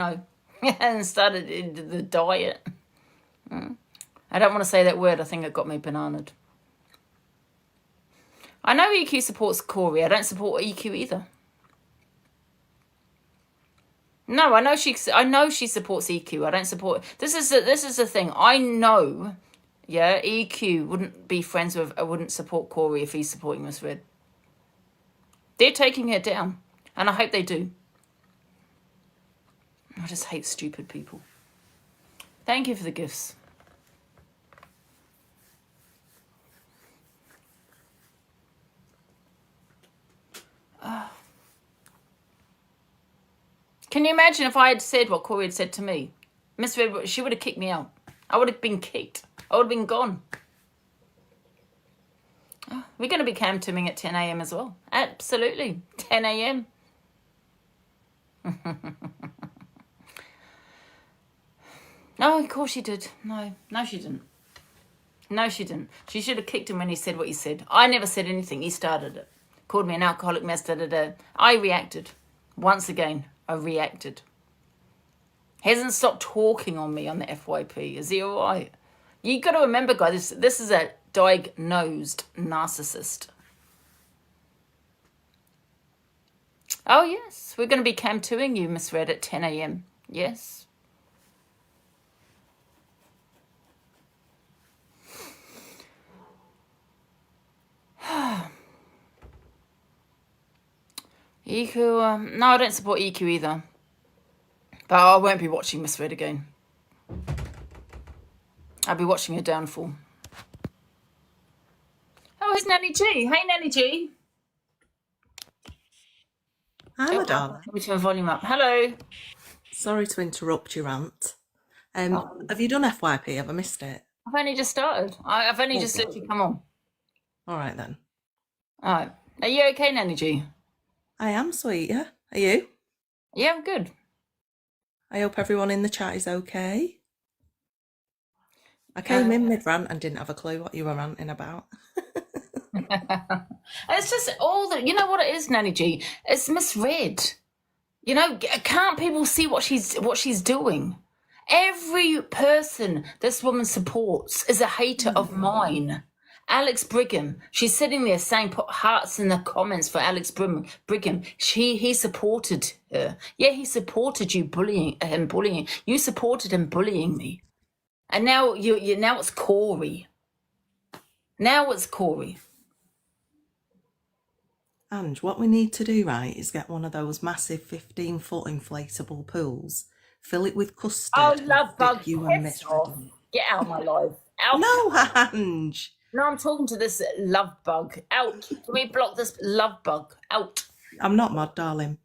No. And started the diet. I don't want to say that word. I think it got me bananaed. I know EQ supports Corey. I don't support EQ either. No, I know she supports EQ. I don't support. This is the thing. I know. Yeah, EQ wouldn't be friends with. I wouldn't support Corey if he's supporting Miss Red. They're taking her down, and I hope they do. I just hate stupid people. Thank you for the gifts. Can you imagine if I had said what Corey had said to me? Miss Red, she would have kicked me out. I would have been kicked. I would have been gone. Oh, we're going to be cam tuning at 10 a.m. as well. Absolutely. 10 a.m. No, of course she did. No, she didn't. No, she didn't. She should have kicked him when he said what he said. I never said anything. He started it. Called me an alcoholic mess, da-da-da. I reacted. Once again, I reacted. He hasn't stopped talking on me on the FYP. Is he all right? You got to remember, guys, this is a diagnosed narcissist. Oh, yes. We're going to be cam 2ing you, Miss Red, at 10 a.m. Yes. EQ, no, I don't support EQ either. But I won't be watching Miss Red again. I'll be watching her downfall. Oh, it's Nanny G. Hey, Nanny G. Hi, my darling. Let me turn the volume up. Hello. Sorry to interrupt your rant. Have you done FYP? Have I missed it? I've only just started. I've only just literally come on. All right, then. All right. Are you okay, Nanny G? I am, sweet, yeah. Are you? Yeah, I'm good. I hope everyone in the chat is okay. I came in mid-rant and didn't have a clue what you were ranting about. It's just all the, you know what it is, Nanny G? It's misread. You know, can't people see what she's doing? Every person this woman supports is a hater of mine. Alex Brigham, she's sitting there saying, put hearts in the comments for Alex Brigham. He supported her. Yeah, he supported you bullying. You supported him bullying me. And now now it's Corey. Now it's Corey. And what we need to do, right, is get one of those massive 15-foot inflatable pools, fill it with custard. Oh, love bug. You and Miss Red. Get out of my life. Out. No, Ange. No, I'm talking to this love bug. Out. Can we block this love bug? Out. I'm not mad, darling.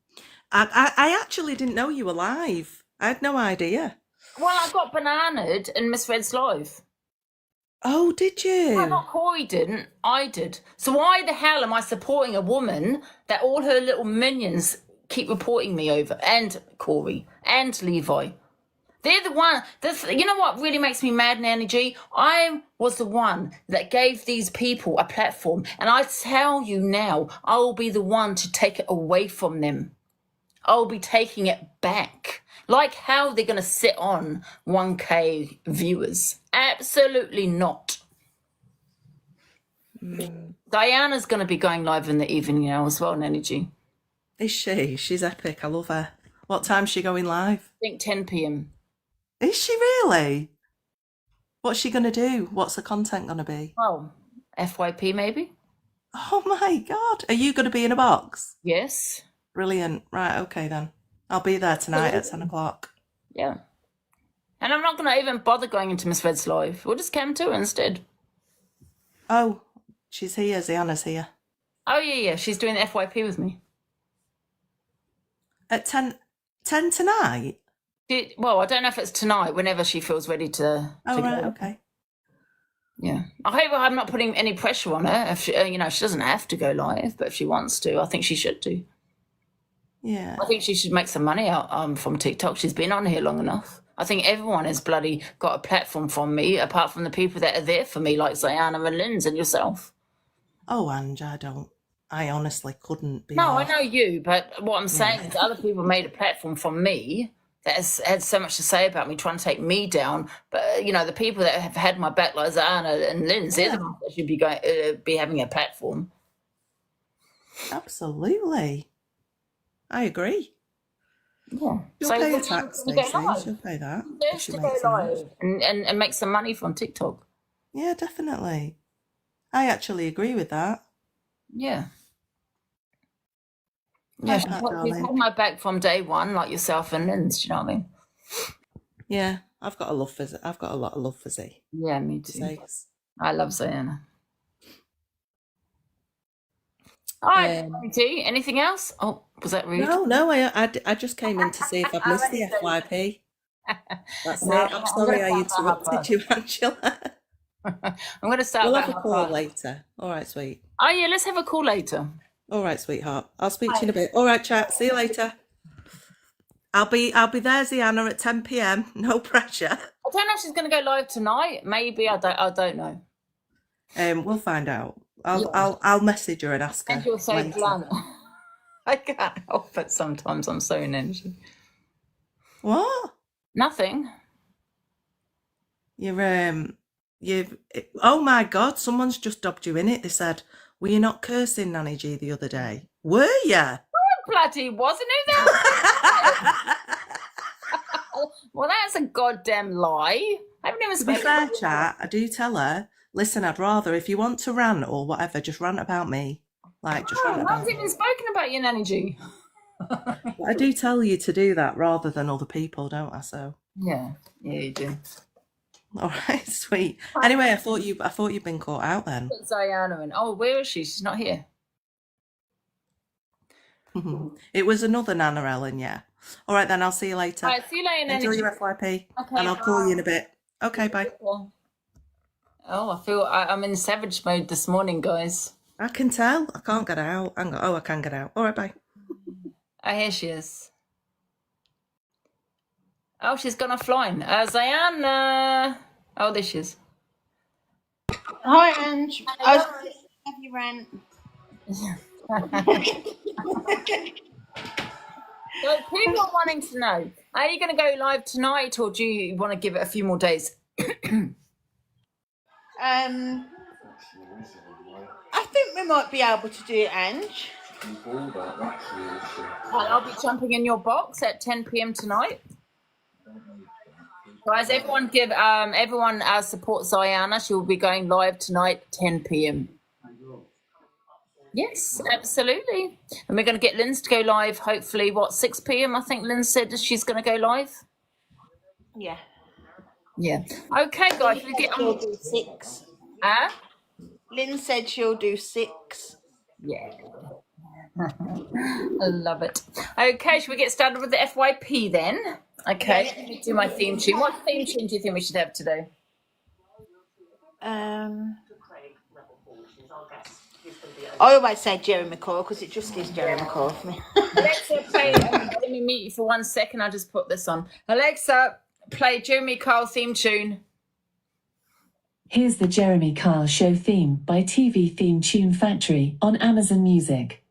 I actually didn't know you were live. I had no idea. Well, I got bananaed in Miss Red's live. Oh, did you? Well, not Corey didn't. I did. So why the hell am I supporting a woman that all her little minions keep reporting me over? And Corey and Levi. They're the one. You know what really makes me mad, Nanny G? I was the one that gave these people a platform. And I tell you now, I will be the one to take it away from them. I'll be taking it back. Like how they're going to sit on 1K viewers. Absolutely not. Diana's going to be going live in the evening now as well, Nanny G. Is she? She's epic. I love her. What time's she going live? I think 10 p.m. Is she really? What's she going to do? What's the content going to be? Oh, FYP maybe? Oh my God. Are you going to be in a box? Yes. Brilliant. Right, okay then. I'll be there tonight at 10 o'clock. Yeah. And I'm not going to even bother going into Miss Red's live. We'll just cam to her instead. Oh, she's here. Ziana's here. Oh, yeah. She's doing the FYP with me. At 10 tonight? Well, I don't know if it's tonight, whenever she feels ready to right, go. Okay. Yeah. I hope I'm not putting any pressure on her. If she, she doesn't have to go live, but if she wants to, I think she should do. Yeah. I think she should make some money out from TikTok. She's been on here long enough. I think everyone has bloody got a platform from me, apart from the people that are there for me, like Ziana and Linz and yourself. Oh, Ange, I honestly couldn't be. No, I know you, but what I'm saying is other people made a platform from me that has had so much to say about me, trying to take me down. But you know, the people that have had my back, like Zana and Linz, they're the ones that should be having a platform. Absolutely. I agree. Yeah. She'll So pay when a tax, you go Stacey. live, She'll pay that. If just she to go makes enough. live and make some money from TikTok. Yeah, definitely. I actually agree with that. Yeah. Hi, Yeah, Pat, she's darling. had my back from day one, like yourself and Linz, you know what I mean? Yeah, I've got a love for Z. I've got a lot of love for Z. Yeah, me too. Sakes. I love Zayana. All right, anything else? Oh, was that rude? No, I just came in to see if I've missed the FYP. That's No, it. I'm sorry I interrupted you, Angela. I'm going to start. We'll have a call later. All right, sweet. Oh yeah, let's have a call later. All right, sweetheart. I'll speak to you in a bit. All right, chat. See you later. I'll be there, Ziana, at 10 p.m. No pressure. I don't know if she's going to go live tonight. Maybe I don't know. We'll find out. I'll message her and ask her. And you're so blunt. I can't help it sometimes. I'm so in energy. What? Nothing. You've oh my God, someone's just dubbed you in it. They said, were you not cursing Nanny G the other day? Were you? Oh, bloody wasn't it that? Well, that's a goddamn lie. I haven't even spoken. To be fair, chat, I do tell her, listen, I'd rather, if you want to rant or whatever, just rant about me. Like, just rant I about haven't even spoken about your Nanny G. But I do tell you to do that rather than other people, don't I? So yeah, you do. All right, sweet. Anyway, I thought you'd been caught out then. Diana and where is she? She's not here. It was another Nana Ellen, yeah. All right, then I'll see you later. All right, see you later. Enjoy your FYP, okay, and I'll call you in a bit. Okay, bye. Oh, I feel I'm in savage mode this morning, guys. I can tell. I can't get out. I can get out. All right, bye. Oh, here she is. Oh, she's gone offline. Ziana. Oh, there she is. Hi, Ange. I was have you rant. So people are wanting to know, are you going to go live tonight or do you want to give it a few more days? I think we might be able to do it, Ange. I'll be jumping in your box at 10 p.m. tonight. Guys, everyone support Ziana. She will be going live tonight, 10 p.m. Yes, absolutely. And we're going to get Linz to go live, hopefully, 6 p.m. I think Linz said she's going to go live. Yeah. Yeah. Okay, guys. She'll do 6. Lynn said she'll do 6. Yeah. I love it. Okay, should we get started with the FYP then? Okay, let me do my theme tune. What theme tune do you think we should have today? I always say Jerry McCall because it just is Jerry McCall for me. Alexa, play. Let me mute you for 1 second. I'll just put this on. Alexa, play Jeremy Kyle theme tune. Here's the Jeremy Kyle Show theme by TV Theme Tune Factory on Amazon Music.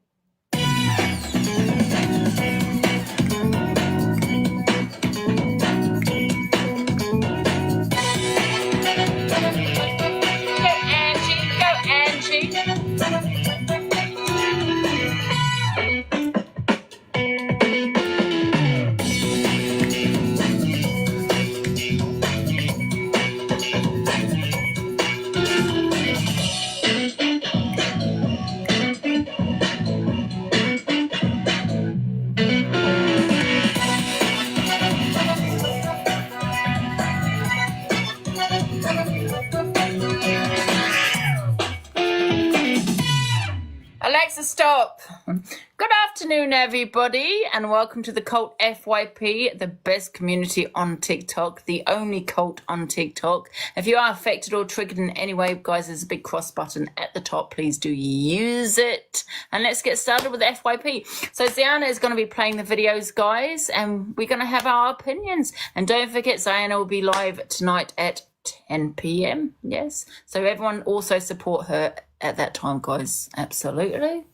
Alexa, stop. Good afternoon, everybody, and welcome to the Cult FYP, the best community on TikTok, the only cult on TikTok. If you are affected or triggered in any way, guys, there's a big cross button at the top. Please do use it. And let's get started with the FYP. So Ziana is going to be playing the videos, guys, and we're going to have our opinions. And don't forget, Ziana will be live tonight at 10 p.m. Yes. So everyone also support her at that time, guys. Absolutely.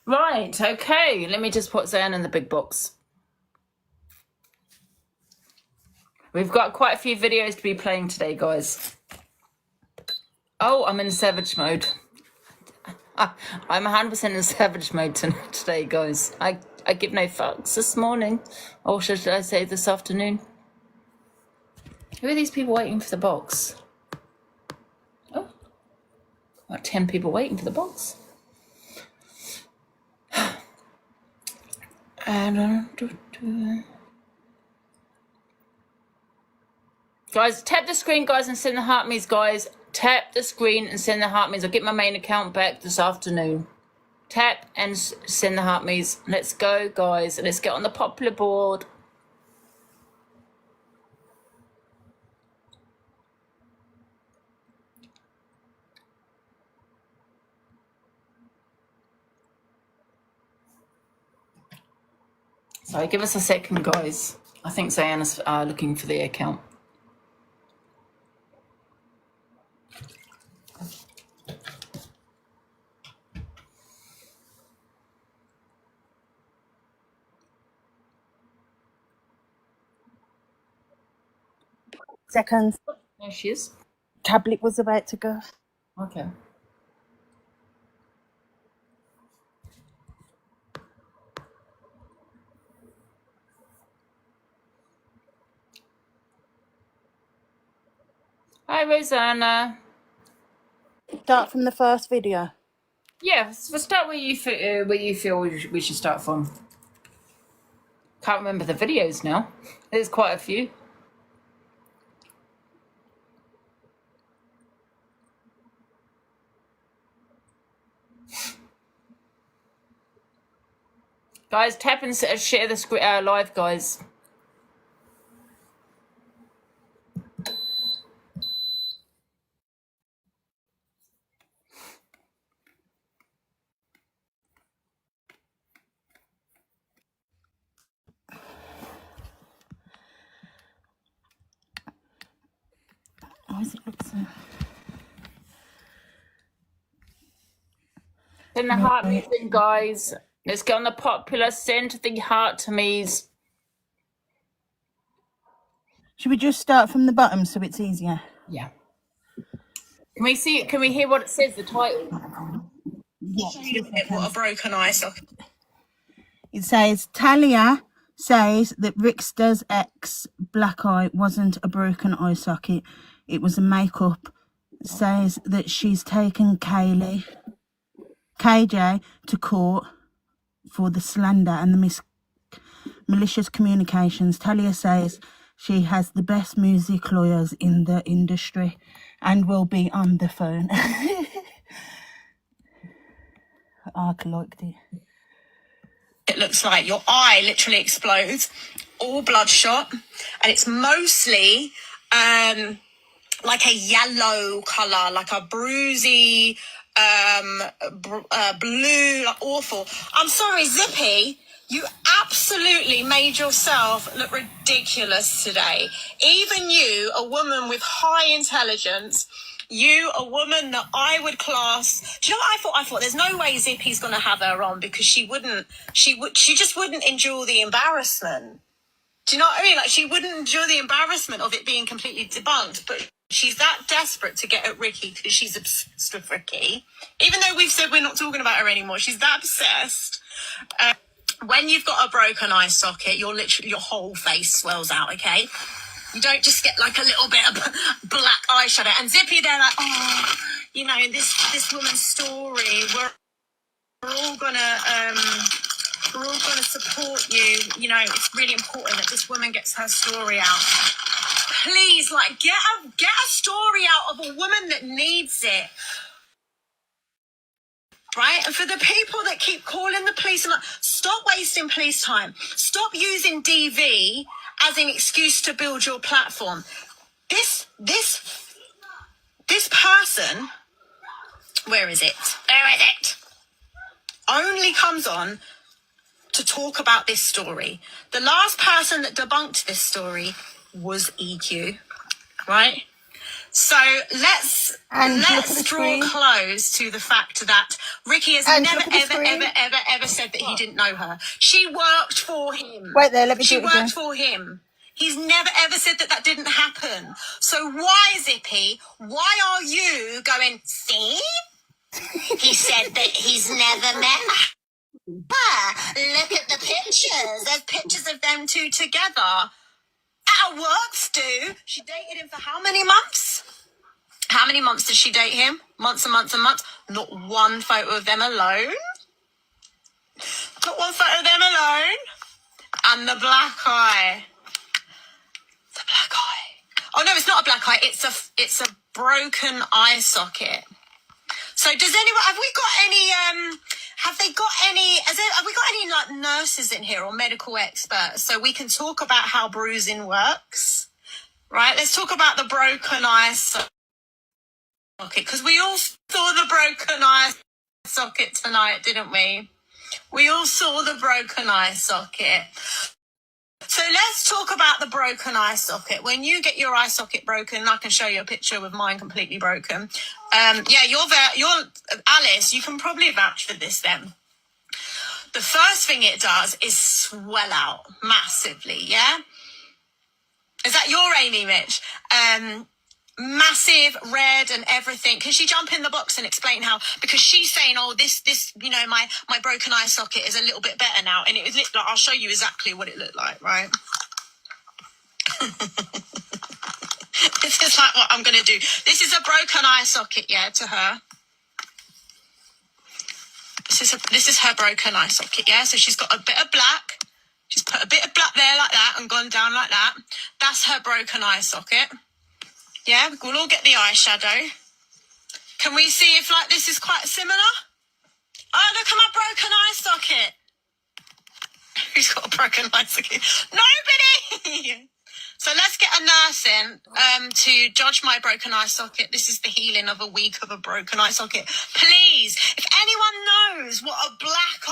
Right. Okay. Let me just put Ziana in the big box. We've got quite a few videos to be playing today, guys. Oh, I'm in savage mode. I'm 100% in savage mode today, guys. I give no fucks this morning. Or should I say this afternoon? Who are these people waiting for the box? Oh, about 10 people waiting for the box. And guys, tap the screen, guys, and send the heart me's, guys. Tap the screen and send the heart me's. I'll get my main account back this afternoon. Tap and send the heart me's. Let's go, guys. Let's get on the popular board. Sorry, give us a second, guys. I think Zayanna's looking for the account. Seconds. There she is. Tablet was about to go. Okay. Hi, Rosanna. Start from the first video. Yeah, so start where you feel we should start from. Can't remember the videos now. There's quite a few. Guys, tap and share the live, guys. Why does it look so... Send the heart me's in, guys. Let's get on the popular. Send the heart to me's. Should we just start from the bottom so it's easier? Yeah. Can we see it? Can we hear what it says, the title? What a broken eye socket. It says, Talia says that Rickster's ex black eye wasn't a broken eye socket. It was a makeup. Says that she's taken KJ to court for the slander and the malicious communications. Talia says she has the best music lawyers in the industry and will be on the phone. I liked it. It looks like your eye literally explodes, all bloodshot, and it's mostly like a yellow colour, like a bruisey blue, like awful. I'm sorry, Zippy, you absolutely made yourself look ridiculous today. Even you, a woman with high intelligence, you, a woman that I would class. Do you know what I thought? There's no way Zippy's going to have her on because she just wouldn't endure the embarrassment. Do you know what I mean? Like, she wouldn't endure the embarrassment of it being completely debunked, but she's that desperate to get at Ricky because she's obsessed with Ricky. Even though we've said we're not talking about her anymore, she's that obsessed. When you've got a broken eye socket, your whole face swells out, okay? You don't just get like a little bit of black eyeshadow. And Zippy, they're like, oh, you know, this woman's story, we're all gonna support you. You know, it's really important that this woman gets her story out. Please, like, get a story out of a woman that needs it. Right? And for the people that keep calling the police, stop wasting police time. Stop using DV as an excuse to build your platform. This person, where is it? Only comes on to talk about this story. The last person that debunked this story was EQ, right? So let's draw close to the fact that Ricky has never, ever said that he didn't know her. She worked for him. Wait there, let me She do it again. worked for him. He's never ever said that that didn't happen. So why, Zippy, why are you going, see? He said that he's never met her. Look at the pictures. There's pictures of them two together. At work, Stu. She dated him for how many months? How many months did she date him? Months and months and months. Not one photo of them alone. Not one photo of them alone. And the black eye. The black eye. Oh no, it's not a black eye. It's a broken eye socket. So does anyone, have we got any, have we got any like nurses in here or medical experts so we can talk about how bruising works? Right, let's talk about the broken eye socket, because we all saw the broken eye socket tonight, didn't we? We all saw the broken eye socket. So let's talk about the broken eye socket. When you get your eye socket broken, I can show you a picture with mine completely broken. Yeah, you're Alice, you can probably vouch for this then. The first thing it does is swell out massively, yeah? Is that your Amy, Mitch? Massive, red and everything. Can she jump in the box and explain how? Because she's saying, oh, this, you know, my broken eye socket is a little bit better now. And it was like, I'll show you exactly what it looked like, right? This is like what I'm going to do. This is a broken eye socket, yeah, to her. This is her broken eye socket, yeah? So she's got a bit of black. She's put a bit of black there like that and gone down like that. That's her broken eye socket. Yeah, we'll all get the eyeshadow. Can we see if like this is quite similar? Oh, look at my broken eye socket. Who's got a broken eye socket? Nobody! So let's get a nurse in to judge my broken eye socket. This is the healing of a week of a broken eye socket. Please, if anyone knows what a black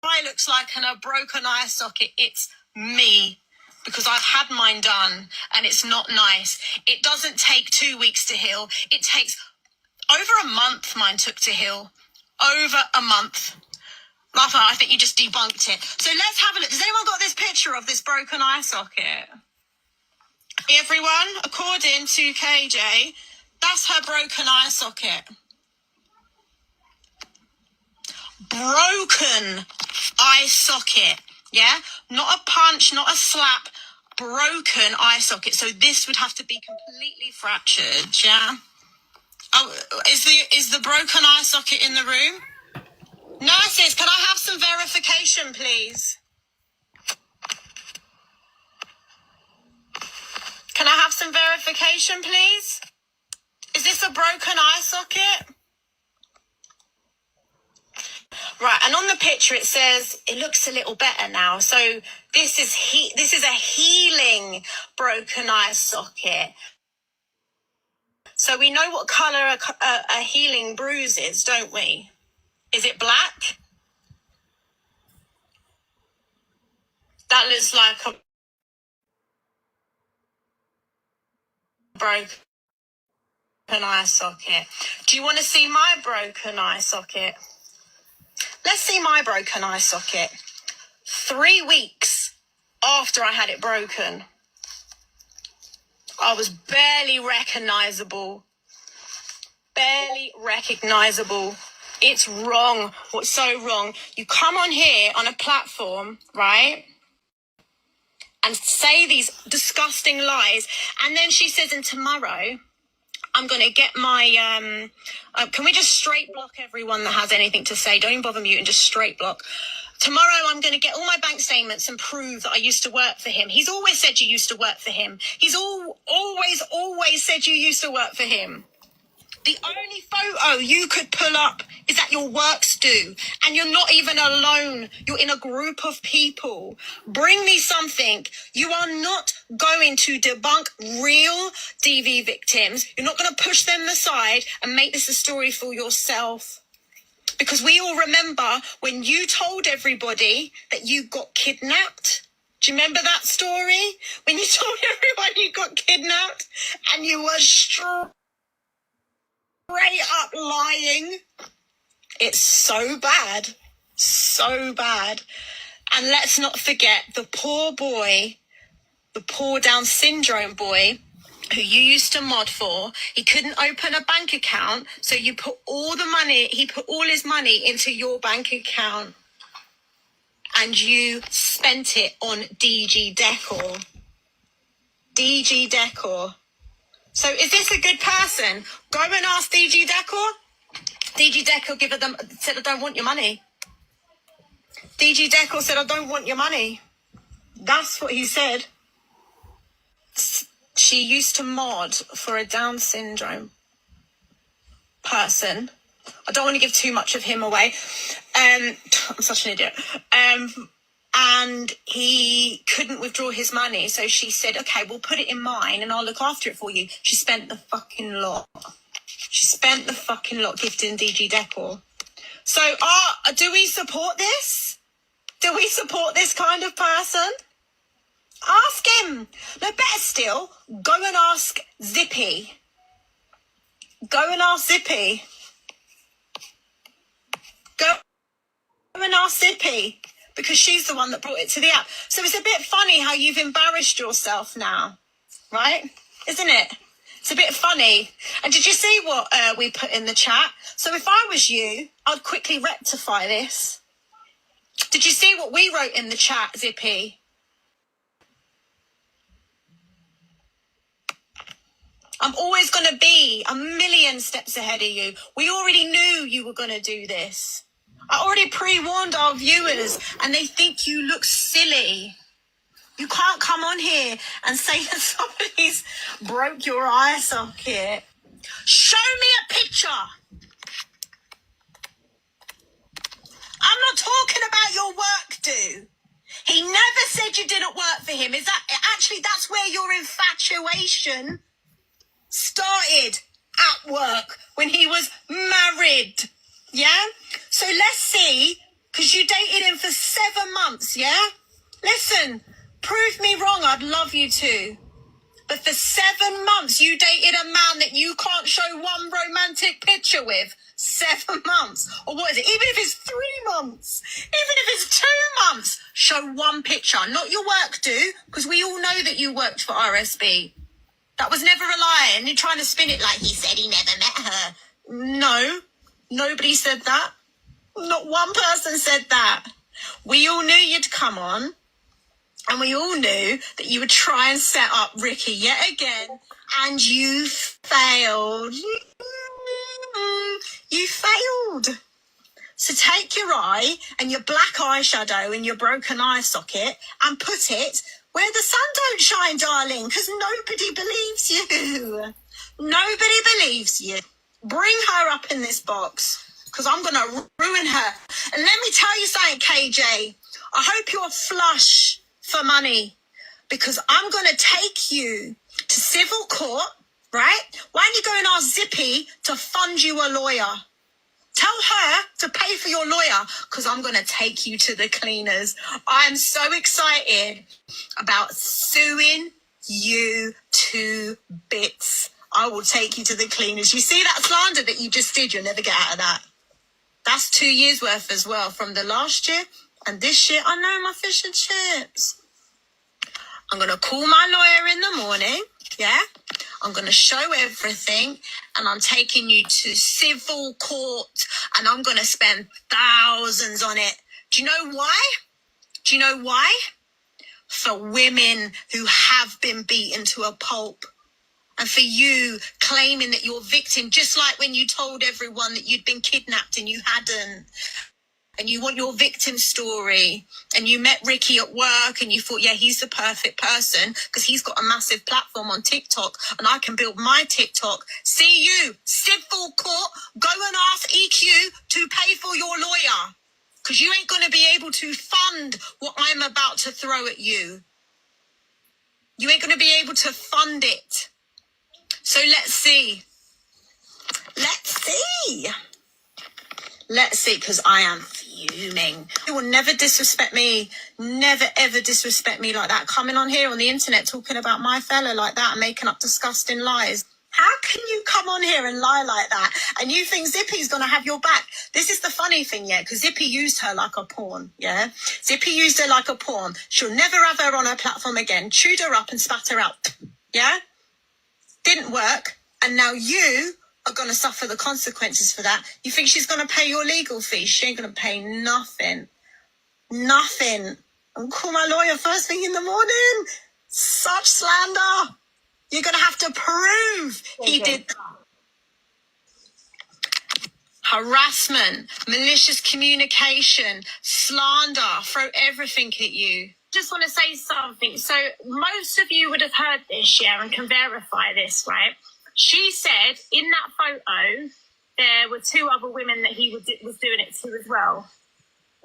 eye looks like and a broken eye socket, it's me. Because I've had mine done and it's not nice. It doesn't take 2 weeks to heal. It takes over a month mine took to heal. Over a month. Rafa, I think you just debunked it. So let's have a look. Has anyone got this picture of this broken eye socket? Everyone, according to KJ, that's her broken eye socket. Broken eye socket. Yeah, not a punch, not a slap, broken eye socket. So this would have to be completely fractured, yeah? Oh, is the broken eye socket in the room? Nurses, can I have some verification, please? Can I have some verification, please? Is this a broken eye socket? Right, and on the picture it says it looks a little better now. So this is a healing broken eye socket. So we know what colour a healing bruise is, don't we? Is it black? That looks like a broken eye socket. Do you want to see my broken eye socket? Let's see my broken eye socket. 3 weeks after I had it broken, I was barely recognisable. Barely recognisable. It's wrong. What's so wrong? You come on here on a platform, right, and say these disgusting lies, and then she says, and tomorrow I'm going to get my, can we just straight block everyone that has anything to say? Don't even bother muting, just straight block. Tomorrow I'm going to get all my bank statements and prove that I used to work for him. He's always said you used to work for him. He's always said you used to work for him. The only photo you could pull up is at your work, Stu. And you're not even alone. You're in a group of people. Bring me something. You are not going to debunk real DV victims. You're not going to push them aside and make this a story for yourself. Because we all remember when you told everybody that you got kidnapped. Do you remember that story? When you told everyone you got kidnapped and you were straight up lying. It's so bad. So bad. And let's not forget the poor boy the poor Down syndrome boy who you used to mod for, he couldn't open a bank account, so he put all his money into your bank account, and you spent it on DG Decor. DG Decor. So is this a good person? Go and ask DG Decor. DG Decor said, I don't want your money. DG Decor said, I don't want your money. That's what he said. She used to mod for a Down syndrome person. I don't want to give too much of him away. I'm such an idiot. And he couldn't withdraw his money. So she said, okay, we'll put it in mine and I'll look after it for you. She spent the fucking lot. Gifting DG Decor. So do we support this? Do we support this kind of person? Ask him. No, better still, go and ask Zippy. Go and ask Zippy. Go and ask Zippy, because she's the one that brought it to the app. So it's a bit funny how you've embarrassed yourself now, right? Isn't it? It's a bit funny. And did you see what we put in the chat? So if I was you, I'd quickly rectify this. Did you see what we wrote in the chat, Zippy? I'm always going to be a million steps ahead of you. We already knew you were going to do this. I already pre-warned our viewers, and they think you look silly. You can't come on here and say that somebody's broke your eye socket. Show me a picture. I'm not talking about your work, do. He never said you didn't work for him. That's where your infatuation started, at work, when he was married, yeah? So let's see, because you dated him for 7 months, yeah? Listen, prove me wrong, I'd love you to. But for 7 months, you dated a man that you can't show one romantic picture with. 7 months. Or what is it? Even if it's 3 months. Even if it's 2 months. Show one picture. Not your work, do, because we all know that you worked for RSB. That was never a lie, and you're trying to spin it like he said he never met her. No, nobody said that. Not one person said that. We all knew you'd come on, and we all knew that you would try and set up Ricky yet again, and you failed. You failed. So take your eye and your black eyeshadow and your broken eye socket and put it where the sun don't shine, darling, because nobody believes you. Nobody believes you. Bring her up in this box, because I'm going to ruin her. And let me tell you something, KJ. I hope you're flush for money, because I'm going to take you to civil court, right? Why don't you go and ask Zippy to fund you a lawyer? Tell her to pay for your lawyer, because I'm going to take you to the cleaners. I'm so excited about suing you to bits. I will take you to the cleaners. You see that slander that you just did? You'll never get out of that. That's 2 years worth as well, from the last year and this year. I know my fish and chips. I'm going to call my lawyer in the morning, yeah? I'm going to show everything, and I'm taking you to civil court, and I'm going to spend thousands on it. Do you know why? Do you know why? For women who have been beaten to a pulp. And for you claiming that you're victim, just like when you told everyone that you'd been kidnapped and you hadn't. And you want your victim story, and you met Ricky at work and you thought, yeah, he's the perfect person because he's got a massive platform on TikTok and I can build my TikTok. See you, civil court, go and ask EQ to pay for your lawyer, because you ain't going to be able to fund what I'm about to throw at you. You ain't going to be able to fund it. So let's see. Let's see. Let's see, because I am fuming. You will never disrespect me. Never, ever disrespect me like that. Coming on here on the internet talking about my fella like that and making up disgusting lies. How can you come on here and lie like that? And you think Zippy's going to have your back? This is the funny thing, yeah, because Zippy used her like a pawn, yeah? Zippy used her like a pawn. She'll never have her on her platform again. Chewed her up and spat her out, yeah? Didn't work. And now you are going to suffer the consequences for that. You think she's going to pay your legal fees? She ain't going to pay nothing. Nothing. And call my lawyer first thing in the morning. Such slander. You're going to have to prove he did that. Harassment, malicious communication, slander, throw everything at you. Just want to say something. So most of you would have heard this, yeah, and can verify this, right? She said in that photo there were 2 other women that he was doing it to as well.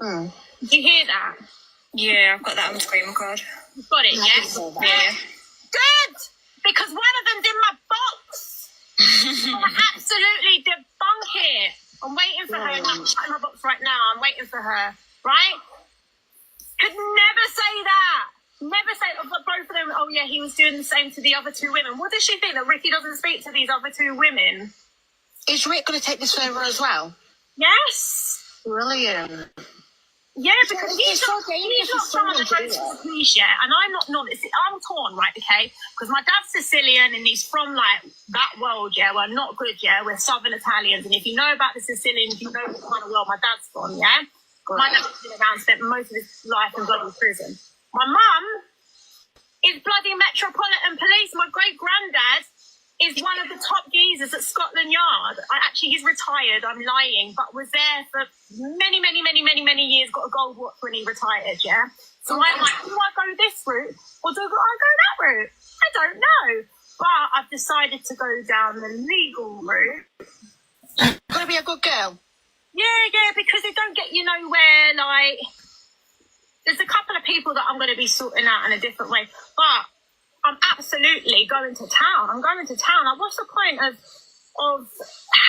Mm. Did you hear that? Yeah, I've got that on the screen record. You've got it, yes? Yeah. Good! Because one of them's in my box. I absolutely debunk it. I'm waiting for her. I'm in my box right now. I'm waiting for her. Right? Could never say that. Never say both of them. Oh yeah, he was doing the same to the other 2 women. What does she think, that Ricky doesn't speak to these other 2 women? Is Rick going to take this further as well? Yes. Brilliant. Yeah, because he's not someone that goes to the police yet, and I'm torn, right, okay? Because my dad's Sicilian, and he's from, like, that world, yeah? We're not good, yeah? We're Southern Italians, and if you know about the Sicilians, you know what kind of world my dad's from, yeah? Right. My dad's been around, spent most of his life in bloody prison. My mum is bloody Metropolitan Police. My great-granddad is one of the top geezers at Scotland Yard. He's retired, I'm lying, but was there for many, many, many, many, many years, got a gold watch when he retired, yeah? So I'm like, do I go this route or do I go that route? I don't know. But I've decided to go down the legal route. Got to be a good girl. Yeah, because it don't get you nowhere, like... There's a couple of people that I'm going to be sorting out in a different way, but I'm absolutely going to town. I'm going to town. Like, what's the point of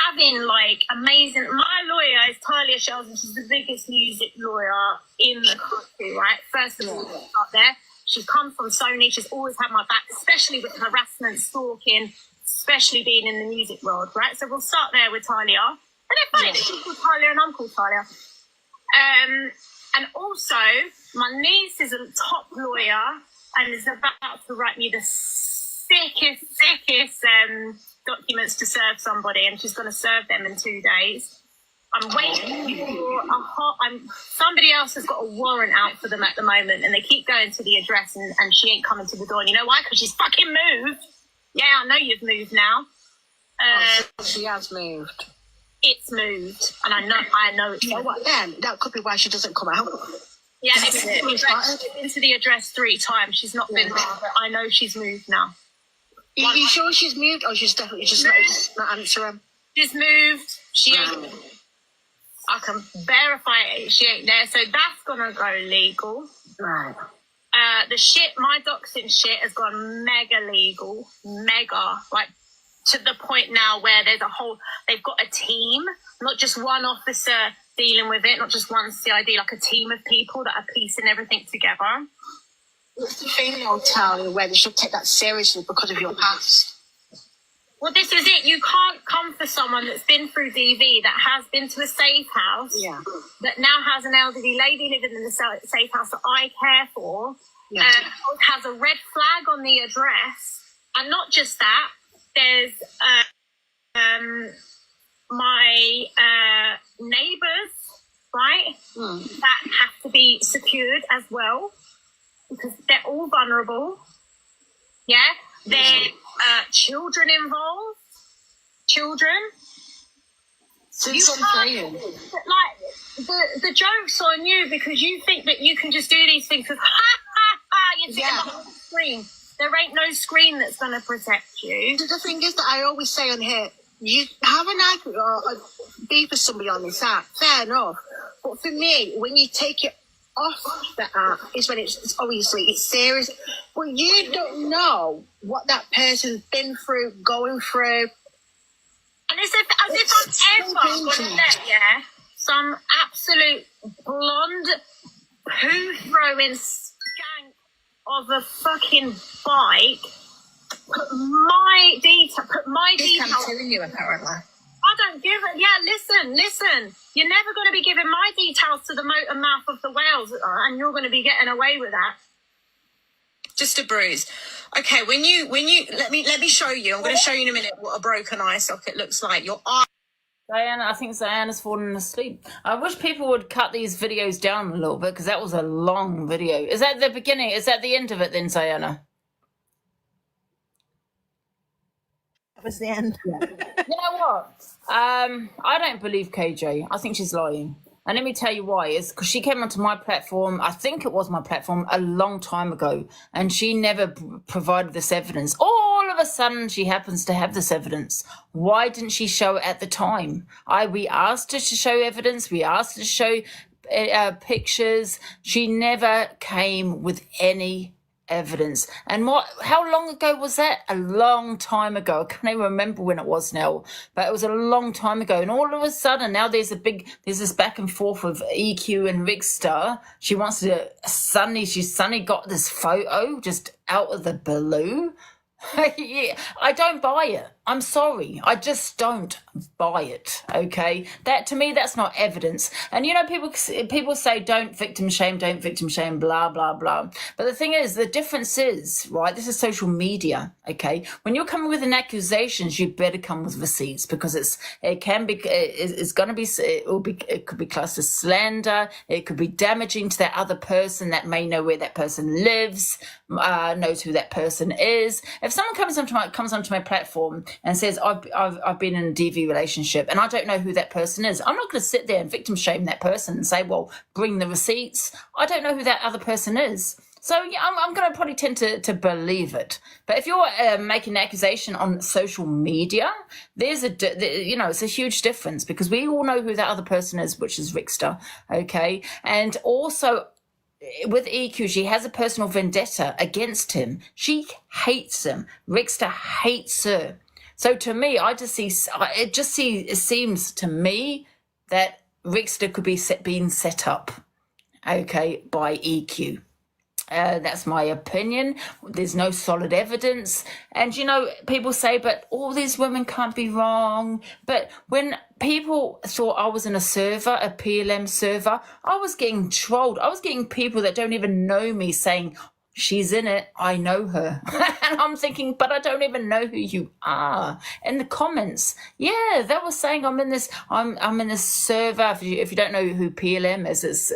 having, like, amazing... My lawyer is Talia Shells, and she's the biggest music lawyer in the country, right? First of all, up there. She's come from Sony. She's always had my back, especially with harassment, stalking, especially being in the music world, right? So we'll start there with Talia. And it's funny that she's called Talia and I'm called Talia. And also, my niece is a top lawyer and is about to write me the sickest documents to serve somebody, and she's going to serve them in 2 days. I'm waiting for somebody else has got a warrant out for them at the moment, and they keep going to the address, and she ain't coming to the door. And you know why? Because she's fucking moved. Yeah, I know you've moved now. So she has moved. It's moved, and I know it's. So what then? That could be why she doesn't come out. Yeah, she's been to the address 3 times. She's not been there, but I know she's moved now. Are you sure she's moved, or she's definitely just not answering? She's moved. She ain't. I can verify it. She ain't there, so that's gonna go legal. Right. The shit, my doxing shit has gone mega legal, like to the point now where they've got a team, not just one officer dealing with it, not just one CID, like a team of people that are piecing everything together. What's the feeling I'll tell you where they should take that seriously because of your past? Well, this is it. You can't come for someone that's been through DV, that has been to a safe house, that now has an elderly lady living in the safe house that I care for, has a red flag on the address. And not just that, there's my neighbours, right, that have to be secured as well because they're all vulnerable. Yeah, there children involved. Children. Like the joke's on you because you think that you can just do these things because you're sitting behind the screen. There ain't no screen that's going to protect you. The thing is that I always say on here, you have an argument or beef with somebody on this app, fair enough. But for me, when you take it off the app is when it's obviously it's serious. But you don't know what that person's been through, going through. And as if I'm ever going to let some absolute blonde poo throwing skank of a fucking bike put my details. I'm telling you, apparently. I don't give it. Yeah, listen. You're never going to be giving my details to the motor mouth of the Wales, and you're going to be getting away with that. Just a bruise. Okay, when you let me show you. I'm going to show you in a minute what a broken eye socket looks like. Your eye. Diana, I think Diana's fallen asleep. I wish people would cut these videos down a little bit because that was a long video. Is that the beginning? Is that the end of it then, Diana? That was the end. You know what? I don't believe KJ. I think she's lying. And let me tell you why. It's because she came onto my platform, I think it was my platform, a long time ago. And she never provided this evidence. All of a sudden, she happens to have this evidence. Why didn't she show it at the time? We asked her to show evidence. We asked her to show pictures. She never came with any evidence. And how long ago was that? A long time ago. I can't even remember when it was now, but it was a long time ago. And all of a sudden now there's this back and forth of EQ and Rigstar. She's suddenly got this photo just out of the blue. Yeah, I don't buy it. I'm sorry. I just don't buy it. Okay. That, to me, that's not evidence. And you know, people say don't victim shame, blah, blah, blah. But the thing is, the difference is, right, this is social media. Okay. When you're coming with an accusations, you better come with receipts because it could be classed as slander. It could be damaging to that other person that may know where that person lives, knows who that person is. If someone comes onto my platform and says I've been in a DV relationship and I don't know who that person is, I'm not going to sit there and victim shame that person and say, well, bring the receipts. I don't know who that other person is. So yeah, I'm going to probably tend to believe it. But if you're making an accusation on social media, it's a huge difference because we all know who that other person is, which is Rigstar. Okay. And also, with EQ, she has a personal vendetta against him. She hates him. Rigstar hates her. So to me, it seems to me that Rigstar could be being set up, okay, by EQ. That's my opinion. There's no solid evidence. And, you know, people say, but all these women can't be wrong. But when people thought I was in a server, a PLM server, I was getting trolled. I was getting people that don't even know me saying, she's in it, I know her. And I'm thinking, but I don't even know who you are. In the comments, yeah, they were saying I'm in this server. If you don't know who PLM is,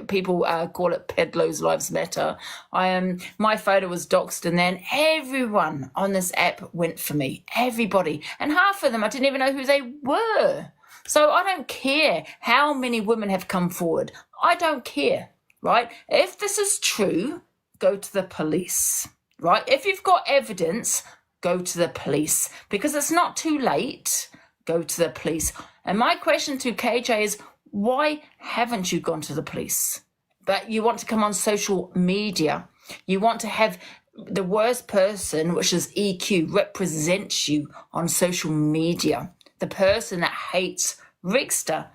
people call it Pedlo's Lives Matter. My photo was doxed, and then everyone on this app went for me. Everybody. And half of them, I didn't even know who they were. So I don't care how many women have come forward. I don't care, right? If this is true, go to the police, right? If you've got evidence, go to the police because it's not too late. Go to the police. And my question to KJ is, why haven't you gone to the police? But you want to come on social media. You want to have the worst person, which is EQ, represent you on social media. The person that hates Rigstar,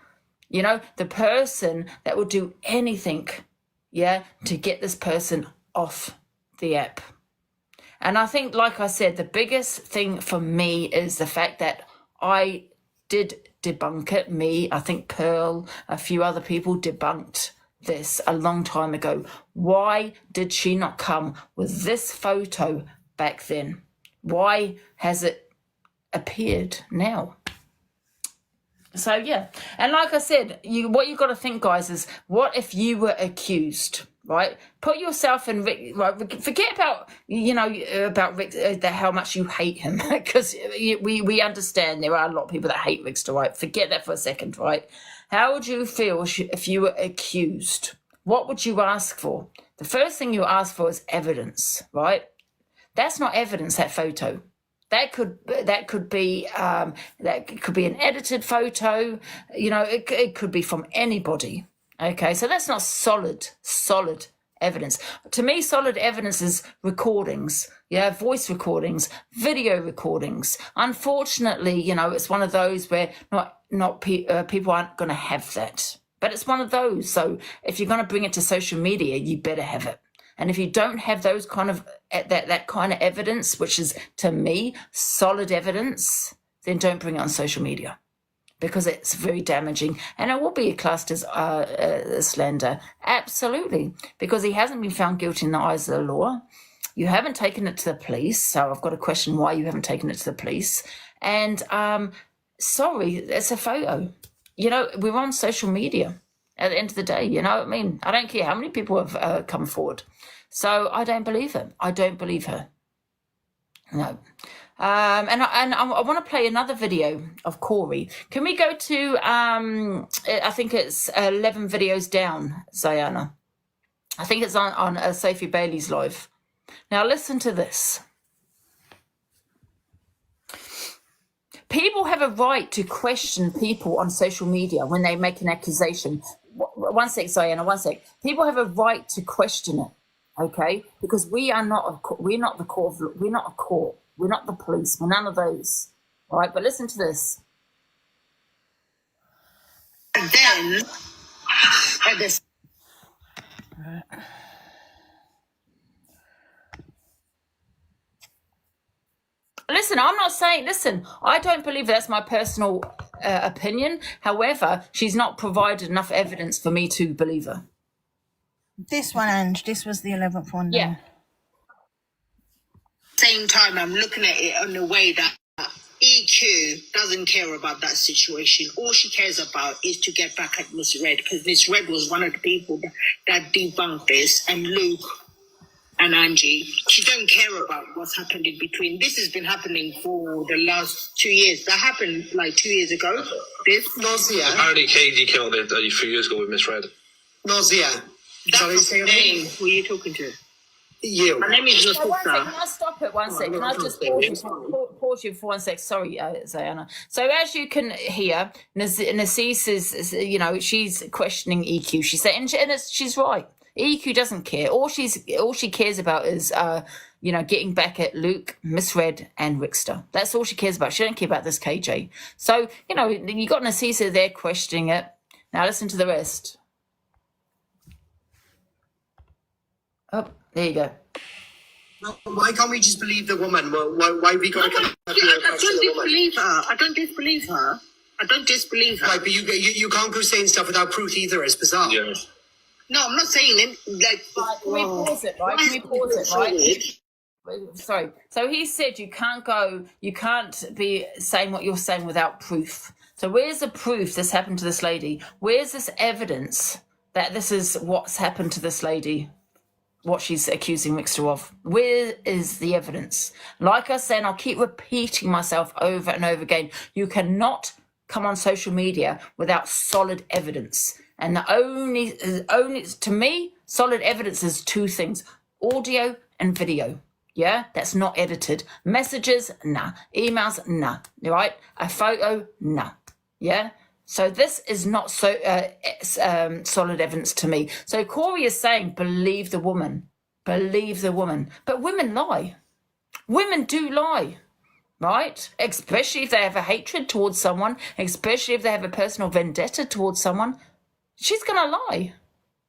you know, the person that will do anything, yeah, to get this person off the app. And I think, like I said, the biggest thing for me is the fact that I did debunk it. I think Pearl, a few other people debunked this a long time ago. Why did she not come with this photo back then? Why has it appeared now? So yeah, and like I said, what you got to think, guys, is what if you were accused? Right, put yourself in. Right, forget about about Rick, how much you hate him, because we understand there are a lot of people that hate Rigstar. Right, forget that for a second. Right, how would you feel if you were accused? What would you ask for? The first thing you ask for is evidence. Right, that's not evidence. That photo. That could be an edited photo. You know, it could be from anybody. Okay, so that's not solid evidence. To me, solid evidence is recordings, voice recordings, video recordings. Unfortunately, it's one of those where people aren't going to have that. But it's one of those. So if you're going to bring it to social media, you better have it. And if you don't have those kind of that kind of evidence, which is to me solid evidence, then don't bring it on social media, because it's very damaging, and it will be classed as slander. Absolutely, because he hasn't been found guilty in the eyes of the law. You haven't taken it to the police, so I've got to question why you haven't taken it to the police. And sorry, it's a photo. You know, we're on social media at the end of the day. You know what I mean? I don't care how many people have come forward. So I don't believe it. I don't believe her. No. And I want to play another video of Corey. Can we go to, I think it's 11 videos down, Zayana. I think it's on Sophie Bailey's live. Now listen to this. People have a right to question people on social media when they make an accusation. One sec, Zayana, one sec. People have a right to question it, okay? Because we're not the court. We're not a court. We're not the police. We're none of those. All right, but listen to this. And then, at this. Listen, I'm not saying, listen, I don't believe that's my personal opinion. However, she's not provided enough evidence for me to believe her. This one, Ange, this was the 11th one. Yeah. Same time, I'm looking at it in a way that EQ doesn't care about that situation. All she cares about is to get back at Miss Red, because Miss Red was one of the people that debunked this, and Luke and Angie. She don't care about what's happened in between. This has been happening for the last 2 years. That happened like 2 years ago. This Nausea. Apparently, Katie came out a few years ago with Miss Red. Nausea. That's the name. Who are you talking to? You. My name is Can I stop it 1 sec? Can I just pause you for 1 sec? Sorry, Zayana. So as you can hear, Nasis is, you know, she's questioning EQ. She's saying, and she's right. EQ doesn't care. All she cares about is, you know, getting back at Luke, Miss Red, and Rickster. That's all she cares about. She don't care about this KJ. So, you know, you got Nasisa there questioning it. Now listen to the rest. Oh, there you go. Why can't we just believe the woman? Why have we got to come up here and I don't disbelieve her. I don't disbelieve her. I don't disbelieve her. Right, but you can't go saying stuff without proof either. It's bizarre. Yeah. No, I'm not saying it. Like, Right, can we pause it, right? Can we pause it, right? Sorry. So he said you can't be saying what you're saying without proof. So where's the proof this happened to this lady? Where's this evidence that this is what's happened to this lady? What she's accusing Rickster of. Where is the evidence? Like I said, and I'll keep repeating myself over and over again, you cannot come on social media without solid evidence. And the only to me, solid evidence is two things: audio and video. Yeah, that's not edited. Messages, nah. Emails, nah. Right? A photo, nah. Yeah. So this is not so solid evidence to me. So Corey is saying, believe the woman. Believe the woman. But women lie. Women do lie, right? Especially if they have a hatred towards someone, especially if they have a personal vendetta towards someone. She's going to lie.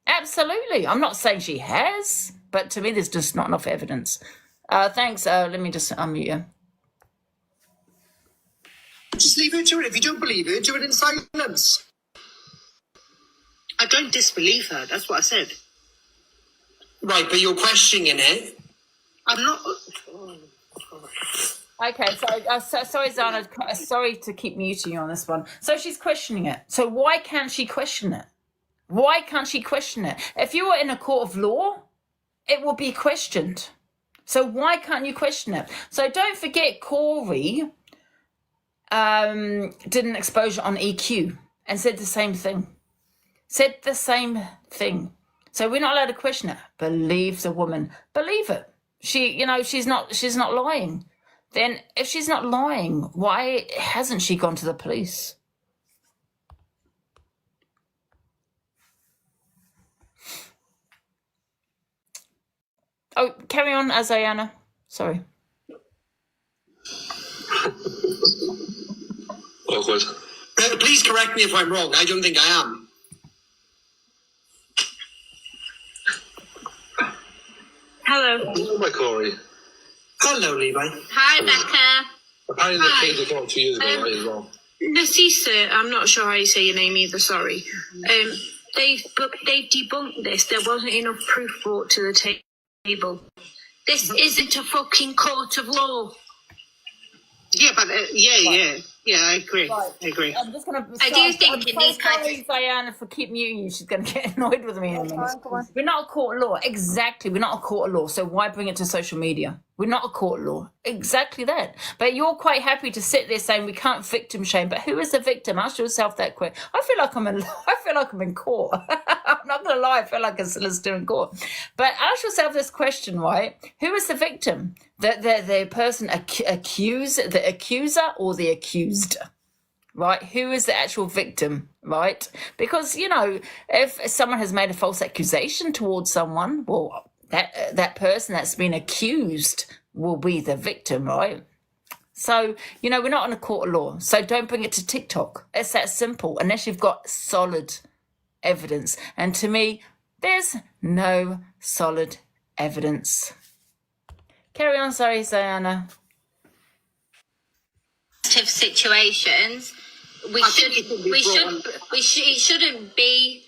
Absolutely. I'm not saying she has, but to me there's just not enough evidence. Thanks. Let me just unmute you. Just leave her to it. If you don't believe her, do it in silence. I don't disbelieve her. That's what I said. Right, but you're questioning it. I'm not. Okay, so sorry, Zana. Sorry to keep muting you on this one. So she's questioning it. So why can't she question it? Why can't she question it? If you were in a court of law, it will be questioned. So why can't you question it? So don't forget, Corey did an exposure on EQ and said the same thing. Said the same thing. So we're not allowed to question it. Believe the woman. Believe it. She's not lying. Then if she's not lying, why hasn't she gone to the police? Oh, carry on, Azayana. Sorry. Awkward. Please correct me if I'm wrong. I don't think I am. Hi, Corey. Hello, Levi. Hi, Becca. Apparently the kids are talking to you as well. Nasisa, I'm not sure how you say your name either, sorry. They debunked this. There wasn't enough proof brought to the table. This isn't a fucking court of law. Yeah, but yeah, I agree. Right. I agree. I'm just gonna. I do think I'm it so needs sorry, Diana, for keep muting you. She's gonna get annoyed with me in a minute. Go on. We're not a court of law. Exactly, we're not a court of law. So why bring it to social media? We're not a court of law. Exactly that. But you're quite happy to sit there saying we can't victim shame. But who is the victim? Ask yourself that question. I feel like I'm in court. I'm not gonna lie. I feel like a solicitor in court. But ask yourself this question, right? Who is the victim? The person the accuser, or the accused? Right? Who is the actual victim? Right? Because, you know, if someone has made a false accusation towards someone, well, that person that's been accused will be the victim, right? So, you know, we're not on a court of law. So don't bring it to TikTok. It's that simple, unless you've got solid evidence. And to me, there's no solid evidence. Carry on, sorry, Diana. Situations, it shouldn't be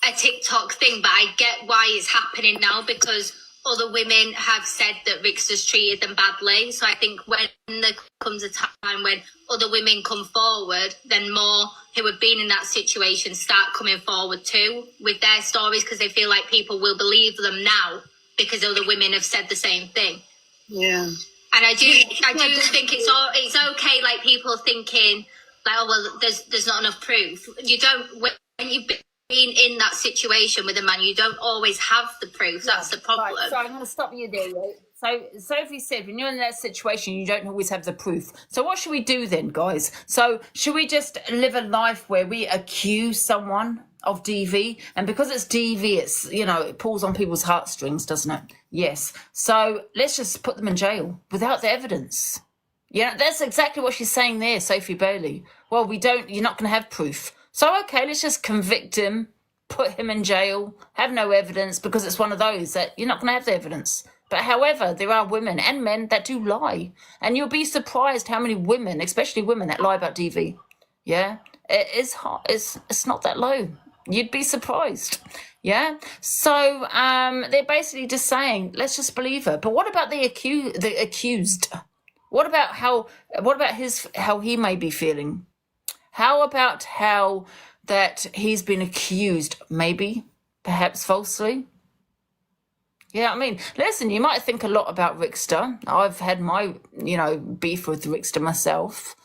a TikTok thing, but I get why it's happening now, because other women have said that Rickster's treated them badly. So I think when there comes a time when other women come forward, then more who have been in that situation start coming forward too with their stories, because they feel like people will believe them now because other women have said the same thing. Yeah. And I do think it's okay, like people thinking like, oh well, there's not enough proof. You don't, when you've been in that situation with a man, you don't always have the proof. That's the problem. Right, so I'm going to stop you there. Right? So Sophie said, when you're in that situation, you don't always have the proof. So what should we do then, guys? So should we just live a life where we accuse someone of DV? And because it's DV, it's, you know, it pulls on people's heartstrings, doesn't it? Yes. So let's just put them in jail without the evidence. Yeah, that's exactly what she's saying there, Sophie Bailey. Well, you're not going to have proof. So, okay, let's just convict him, put him in jail, have no evidence, because it's one of those that you're not going to have the evidence. But however, there are women and men that do lie. And you'll be surprised how many women, especially women, that lie about DV. Yeah, it is hot. It's not that low. You'd be surprised. Yeah. So they're basically just saying, let's just believe her. But what about the accused? What about how he may be feeling? How about how that he's been accused, maybe, perhaps falsely? Yeah, I mean, listen, you might think a lot about Rickster. I've had my, beef with Rickster myself.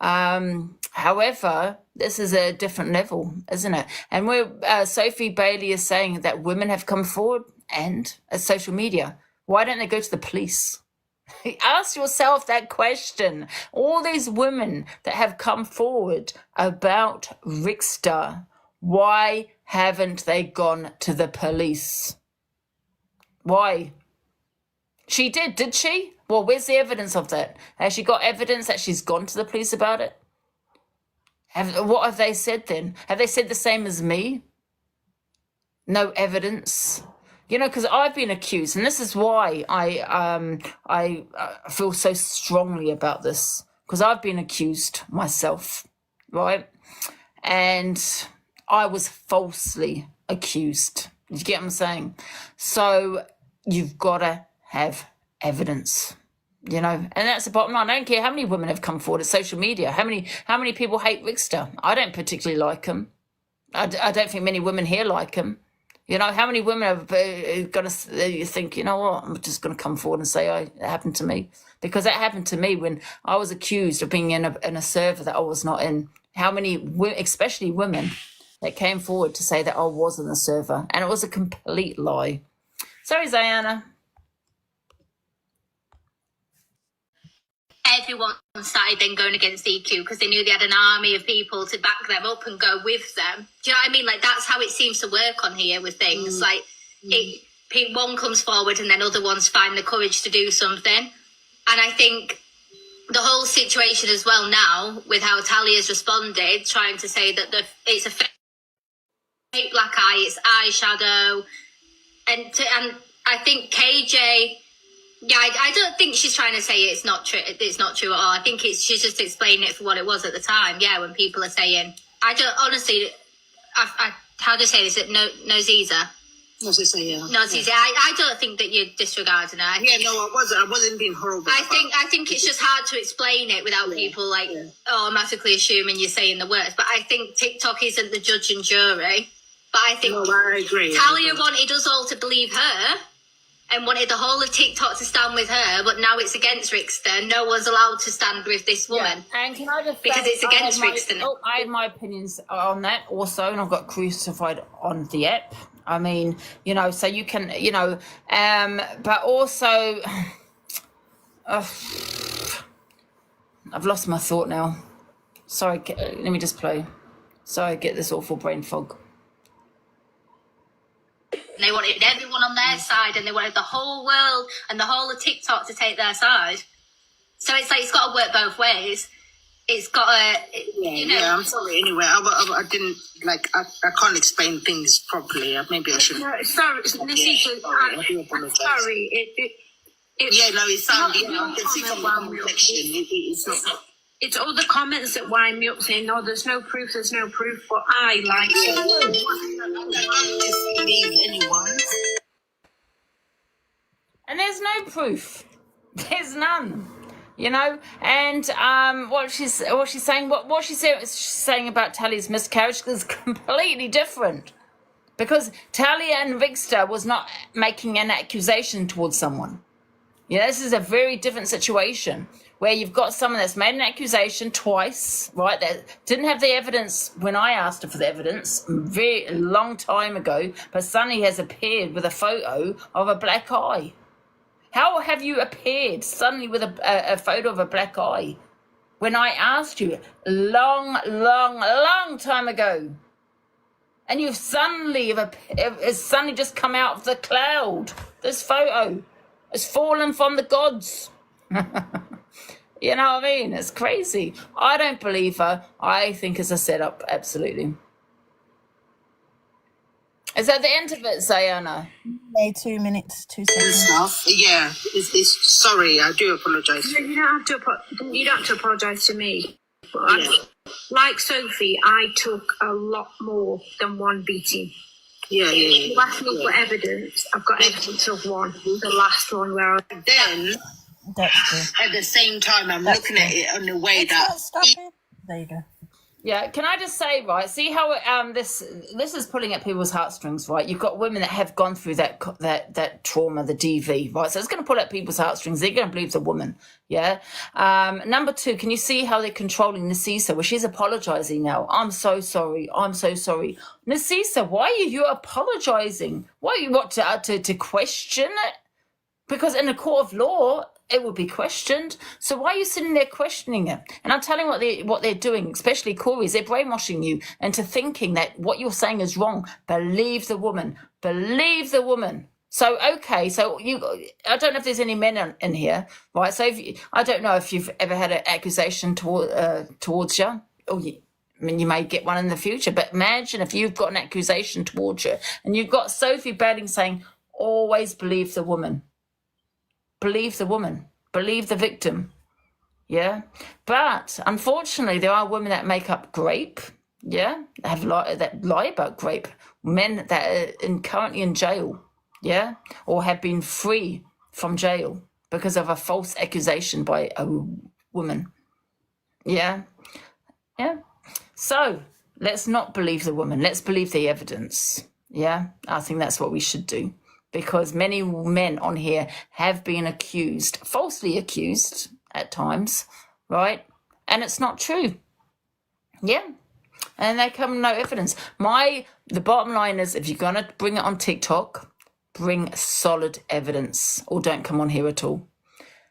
However, this is a different level, isn't it? And Sophie Bailey is saying that women have come forward and social media. Why don't they go to the police? Ask yourself that question. All these women that have come forward about Rickster, why haven't they gone to the police? Why? She did she? Well, where's the evidence of that? Has she got evidence that she's gone to the police about it? What have they said then? Have they said the same as me? No evidence? Because I've been accused, and this is why I feel so strongly about this, because I've been accused myself, right? And I was falsely accused. You get what I'm saying? So you've got to have evidence, and that's the bottom line. I don't care how many women have come forward at social media. How many people hate Rickster? I don't particularly like him. I don't think many women here like him. How many women have got to think, you know what, I'm just going to come forward and say, it happened to me. Because that happened to me when I was accused of being in a server that I was not in. How many, especially women, that came forward to say that I was in the server. And it was a complete lie. Sorry, Diana. Everyone started then going against EQ because they knew they had an army of people to back them up and go with them. Do you know what I mean? Like, that's how it seems to work on here with things. One comes forward and then other ones find the courage to do something. And I think the whole situation as well now, with how Talia's responded, trying to say that it's a fake black eye, it's eyeshadow. And I think KJ Yeah, I don't think she's trying to say it's not true. It's not true at all. I think she's just explaining it for what it was at the time. Yeah, when people are saying, I don't honestly. How do you say this? No Ziza. No, so yeah. No Ziza. I don't think that you're disregarding her. I wasn't being horrible. I think it's just hard to explain it without people automatically assuming you're saying the worst. But I think TikTok isn't the judge and jury. But I think I agree. Talia wanted us all to believe her and wanted the whole of TikTok to stand with her, but now it's against Rickster. No one's allowed to stand with this woman. Yeah. And can I just because it's against Rickster. I have my opinions on that also, and I've got crucified on the app. I mean, so you can, but also, I've lost my thought now. Sorry, let me just play. Sorry, I get this awful brain fog. And they wanted everyone on their side, and they wanted the whole world and the whole of TikTok to take their side. So it's like it's got to work both ways. It's got to, Yeah, I'm sorry. Anyway, I didn't I can't explain things properly. Maybe I should. No, sorry, I do apologize. sorry. It sounded. I can see from the conversation. It's not. It's all the comments that wind me up saying, "No, there's no proof. There's no proof." But I like it. I don't disbelieve anyone. And there's no proof. There's none. And what she's saying about Talia's miscarriage is completely different, because Talia and Rickster was not making an accusation towards someone. This is a very different situation where you've got someone that's made an accusation twice, right? That didn't have the evidence when I asked her for the evidence a long time ago, but suddenly has appeared with a photo of a black eye. How have you appeared suddenly with a photo of a black eye when I asked you long time ago? And you've suddenly just come out of the cloud. This photo has fallen from the gods. You know what I mean? It's crazy. I don't believe her. I think it's a setup, absolutely. Is that the end of it, Sayana? 2 minutes, 2 seconds. Stuff. Yeah, it's sorry. I do apologise. You don't have to apologise to me. But like Sophie, I took a lot more than one beating. Yeah. You asked me for evidence. I've got evidence of one. The last one where Then, at the same time, I'm looking at it in a way that... There you go. Yeah, can I just say, right, see how this is pulling at people's heartstrings, right? You've got women that have gone through that trauma, the DV, right? So it's going to pull at people's heartstrings. They're going to believe the woman, yeah? Number two, can you see how they're controlling Nasisa? Well, she's apologising now. I'm so sorry. Nasisa, why are you apologising? Why to question it? Because in a court of law, it would be questioned. So why are you sitting there questioning it? And I'm telling you what they're doing, especially Corey's, they're brainwashing you into thinking that what you're saying is wrong. Believe the woman. So, okay, I don't know if there's any men in here, right? So I don't know if you've ever had an accusation towards you. You may get one in the future, but imagine if you've got an accusation towards you and you've got Sophie Badding saying, always believe the woman. Believe the woman. Believe the victim. Yeah? But, unfortunately, there are women that make up grape. Yeah? That lie about grape. Men that are currently in jail. Yeah? Or have been free from jail because of a false accusation by a woman. Yeah? Yeah? So, let's not believe the woman. Let's believe the evidence. Yeah? I think that's what we should do. Because many men on here have been falsely accused at times, right? And it's not true. Yeah. And they come no evidence. The bottom line is, if you're going to bring it on TikTok, bring solid evidence, or don't come on here at all.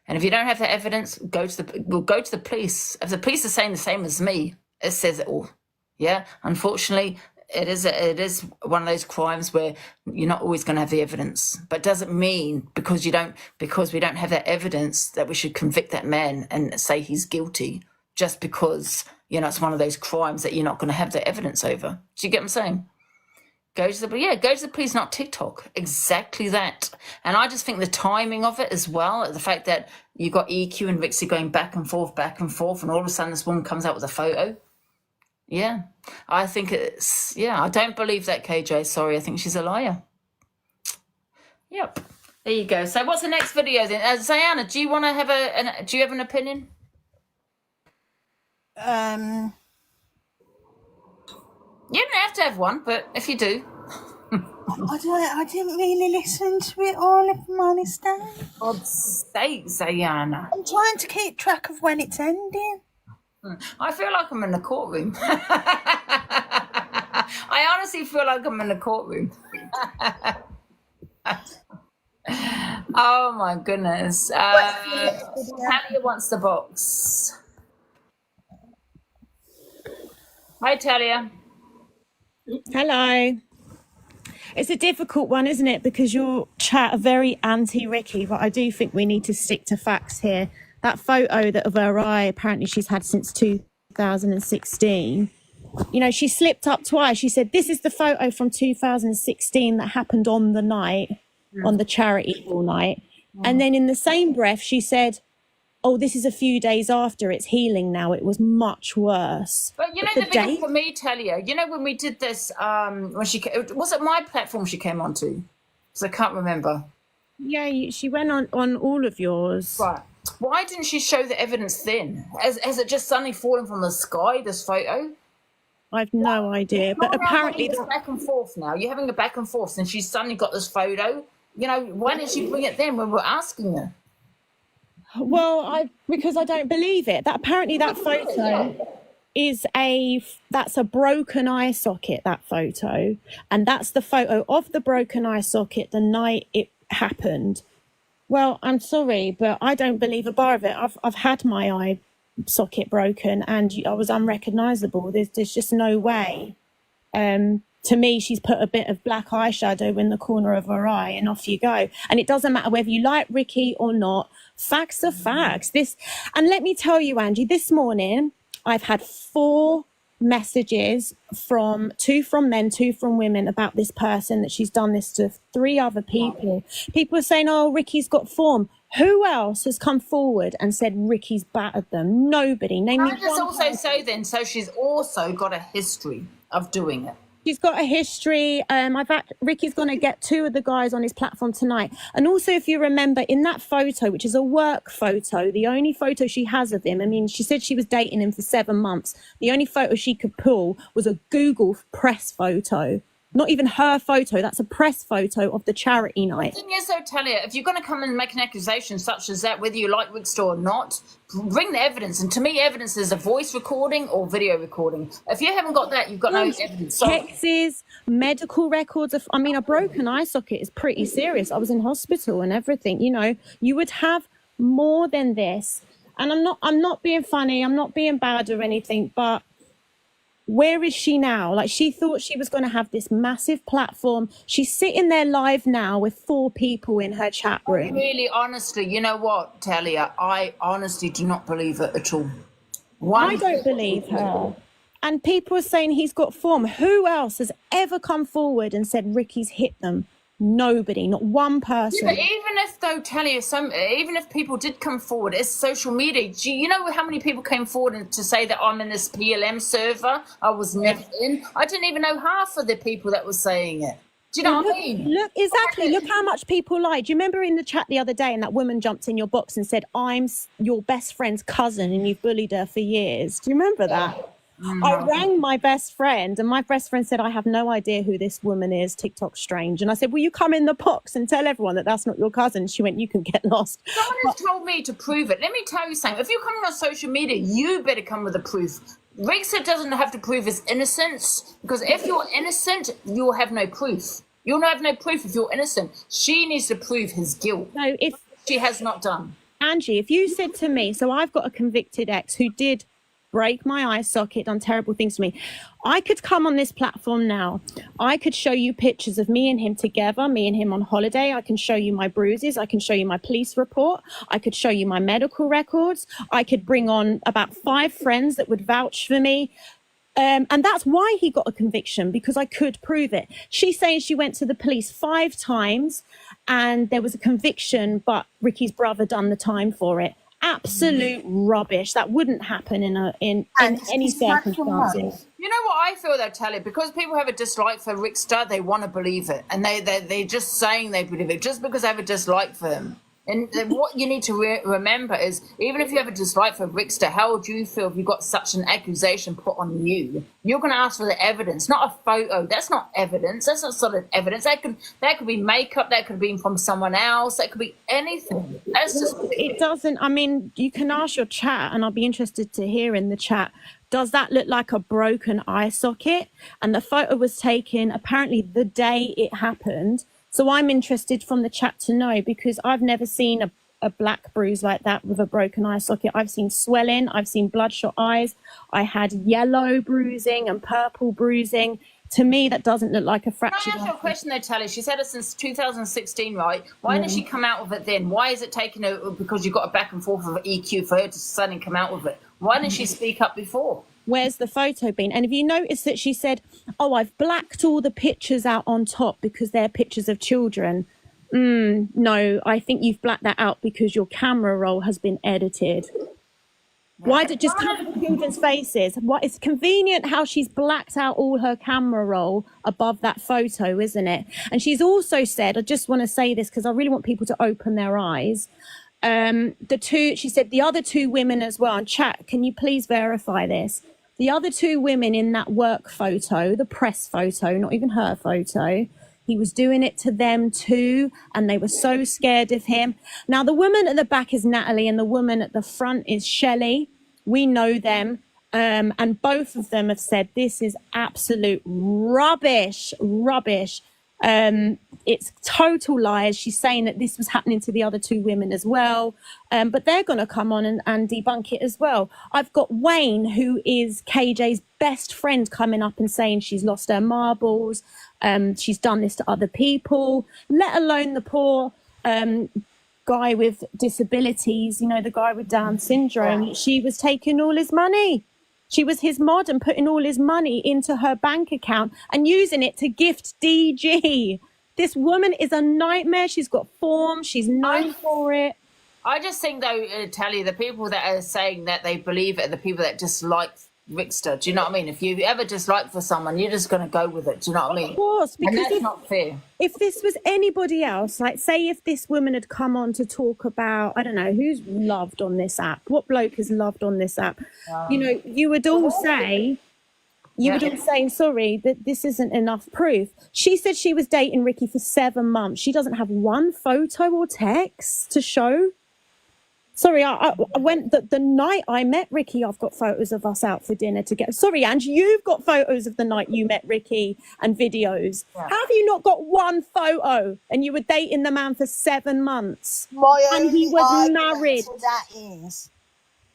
And if you don't have the evidence, go to the police. If the police are saying the same as me, it says it all. Yeah. Unfortunately, it is one of those crimes where you're not always going to have the evidence, but doesn't mean because we don't have that evidence that we should convict that man and say he's guilty just because it's one of those crimes that you're not going to have the evidence over. Do you get what I'm saying? Go to the police, not TikTok. Exactly that. And I just think the timing of it as well, the fact that you got EQ and Rixie going back and forth, and all of a sudden this woman comes out with a photo. Yeah. I think I don't believe that, KJ. Sorry, I think she's a liar. Yep. There you go. So what's the next video then? Zayana, do you want to have do you have an opinion? You don't have to have one, but if you do. I didn't really listen to it all, if I'm honest, Dan. God's sake, Zayana. I'm trying to keep track of when it's ending. I feel like I'm in the courtroom. I honestly feel like I'm in the courtroom. Oh my goodness. Talia wants the box. Hi, Talia. Hello. It's a difficult one, isn't it? Because your chat are very anti-Ricky, but I do think we need to stick to facts here. That photo that of her eye, apparently she's had since 2016. You know, she slipped up twice. She said, this is the photo from 2016 that happened on the night, on the charity ball night. And then in the same breath, she said, oh, this is a few days after, it's healing now. It was much worse. But you know, the big for me, Talia, you know, when we did this, when was it my platform she came onto? Because I can't remember. Yeah, she went on all of yours. Right. Why didn't she show the evidence then? Has it just suddenly fallen from the sky, this photo? I've no idea, but apparently it's back and forth now. You're having a back and forth, and she's suddenly got this photo. You know, why didn't she bring it then when we were asking her? Well, because I don't believe it. That apparently that photo is that's a broken eye socket, that photo, and that's the photo of the broken eye socket the night it happened. Well, I'm sorry, but I don't believe a bar of it. I've had my eye socket broken and I was unrecognizable. There's just no way. To me, she's put a bit of black eyeshadow in the corner of her eye and off you go. And it doesn't matter whether you like Ricky or not. Facts are facts. And let me tell you, Angie, this morning, I've had 4 messages from 2 from men, 2 from women about this person that she's done this to 3 other people. People are saying, oh, Ricky's got form. Who else has come forward and said Ricky's battered them? Nobody. Name me one. So she's also got a history of doing it. She's got a history. Ricky's going to get 2 of the guys on his platform tonight. And also, if you remember, in that photo, which is a work photo, the only photo she has of him, I mean, she said she was dating him for 7 months. The only photo she could pull was a Google press photo. Not even her photo. That's a press photo of the charity night. The thing is, though, Talia, if you're going to come and make an accusation such as that, whether you like Rickster or not, bring the evidence. And to me, evidence is a voice recording or video recording. If you haven't got that, you've got no evidence. Texts, medical records. I mean, a broken eye socket is pretty serious. I was in hospital and everything. You know, you would have more than this. And I'm not being funny. I'm not being bad or anything, but where is she now? Like, she thought she was going to have this massive platform. She's sitting there live now with 4 people in her chat room. Really, honestly, you know what, Talia? I honestly do not believe it at all. I don't believe her. And people are saying he's got form. Who else has ever come forward and said Ricky's hit them? Nobody, not one person. Yeah, but even if, though, Talia, even if people did come forward, it's social media. Do you know how many people came forward to say that I'm in this PLM server? I was never in. I didn't even know half of the people that were saying it. Do you know what I mean? Look, exactly. Look how much people lied. Do you remember in the chat the other day and that woman jumped in your box and said, I'm your best friend's cousin and you've bullied her for years? Do you remember that? I rang my best friend and my best friend said, I have no idea who this woman is, TikTok strange. And I said, will you come in the box and tell everyone that that's not your cousin? She went, you can get lost. Someone has told me to prove it. Let me tell you something. If you're coming on social media, you better come with the proof. Rexha doesn't have to prove his innocence, because if you're innocent, you'll have no proof. You'll have no proof if you're innocent. She needs to prove his guilt. No, if she has not done. Angie, if you said to me, so I've got a convicted ex who did break my eye socket, done terrible things to me. I could come on this platform now. I could show you pictures of me and him together, me and him on holiday. I can show you my bruises. I can show you my police report. I could show you my medical records. I could bring on about 5 friends that would vouch for me. And that's why he got a conviction, because I could prove it. She's saying she went to the police 5 times and there was a conviction, but Ricky's brother done the time for it. Absolute rubbish. That wouldn't happen in any circumstances. You know what I feel though, Tally? Because people have a dislike for Rickster, they want to believe it. And they're just saying they believe it just because they have a dislike for him. And what you need to remember is, even if you have a dislike for Rickster, how would you feel if you got such an accusation put on you? You're going to ask for the evidence, not a photo. That's not evidence. That's not solid evidence. That could be makeup. That could be from someone else. That could be anything. That's just... It doesn't. I mean, you can ask your chat, and I'll be interested to hear in the chat. Does that look like a broken eye socket? And the photo was taken apparently the day it happened. So I'm interested from the chat to know, because I've never seen a black bruise like that with a broken eye socket. I've seen swelling. I've seen bloodshot eyes. I had yellow bruising and purple bruising. To me, that doesn't look like a fractured eye. Can I ask you a question though, Tally? She's had it since 2016, right? Why didn't she come out with it then? Why is it taking her, because you got a back and forth of EQ for her to suddenly come out with it? Why didn't she speak up before? Where's the photo been? And if you notice that she said, oh, I've blacked all the pictures out on top because they're pictures of children. No, I think you've blacked that out because your camera roll has been edited. Why did just cover the children's faces? What, it's convenient how she's blacked out all her camera roll above that photo, isn't it? And she's also said, I just want to say this because I really want people to open their eyes. She said the other 2 women as well, and chat, can you please verify this? The other 2 women in that work photo, the press photo, not even her photo, he was doing it to them too, and they were so scared of him. Now, the woman at the back is Natalie, and the woman at the front is Shelley. We know them, and both of them have said this is absolute rubbish. It's total lies. She's saying that this was happening to the other 2 women as well, but they're going to come on and debunk it as well. I've got Wayne, who is KJ's best friend, coming up and saying she's lost her marbles, she's done this to other people, let alone the poor guy with disabilities, you know, the guy with Down syndrome. She was taking all his money. She was his mod and putting all his money into her bank account and using it to gift DG. This woman is a nightmare. She's got form. She's known for it. I just think, though, Tally, the people that are saying that they believe it are the people that dislike Rickster. Do you know what I mean? If you ever dislike for someone, you're just going to go with it. Do you know what I mean? Of course. Because and that's not fair. If this was anybody else, like say if this woman had come on to talk about, I don't know, who's loved on this app? What bloke is loved on this app? You know, you would all say... sorry, that this isn't enough proof. She said she was dating Ricky for 7 months. She doesn't have one photo or text to show. Sorry, I went the night I met Ricky. I've got photos of us out for dinner together. Sorry, Ange, you've got photos of the night you met Ricky and videos. Yeah. How have you not got one photo? And you were dating the man for 7 months. And he was married. That is,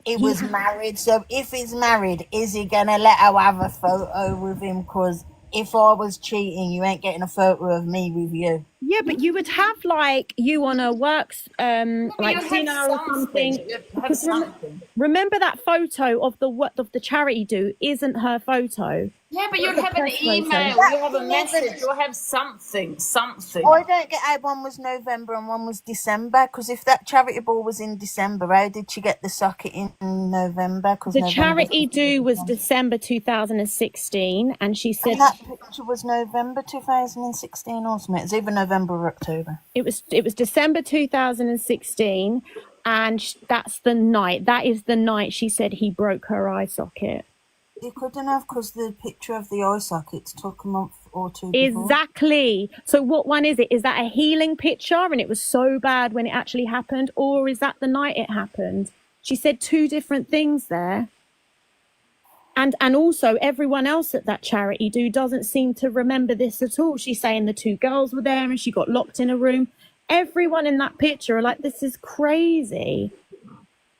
he was Yeah. married. So if he's married, is he gonna let her have a photo with him? Because if I was cheating, you ain't getting a photo of me with you. Yeah, but you would have like you on a works like you'd dinner have or something. something. You'd have Because something. remember that photo of the charity do isn't her photo. Yeah, but you'll The have an press photo. email, you'll have a message, you'll have something. I don't get how one was November and one was December. Because if that charity ball was in December, how did she get the socket in November? Because The charity do was December 2016, and she said And that picture was November 2016 or something. It's either November or October. it was December 2016, and that's the night. That is the night she said he broke her eye socket. He couldn't have, because the picture of the eye sockets took a month or 2 before. Exactly. So what one is it? Is that a healing picture and it was so bad when it actually happened, or is that the night it happened? She said 2 different things there. And also everyone else at that charity do doesn't seem to remember this at all. She's saying the 2 girls were there and she got locked in a room. Everyone in that picture are like, this is crazy.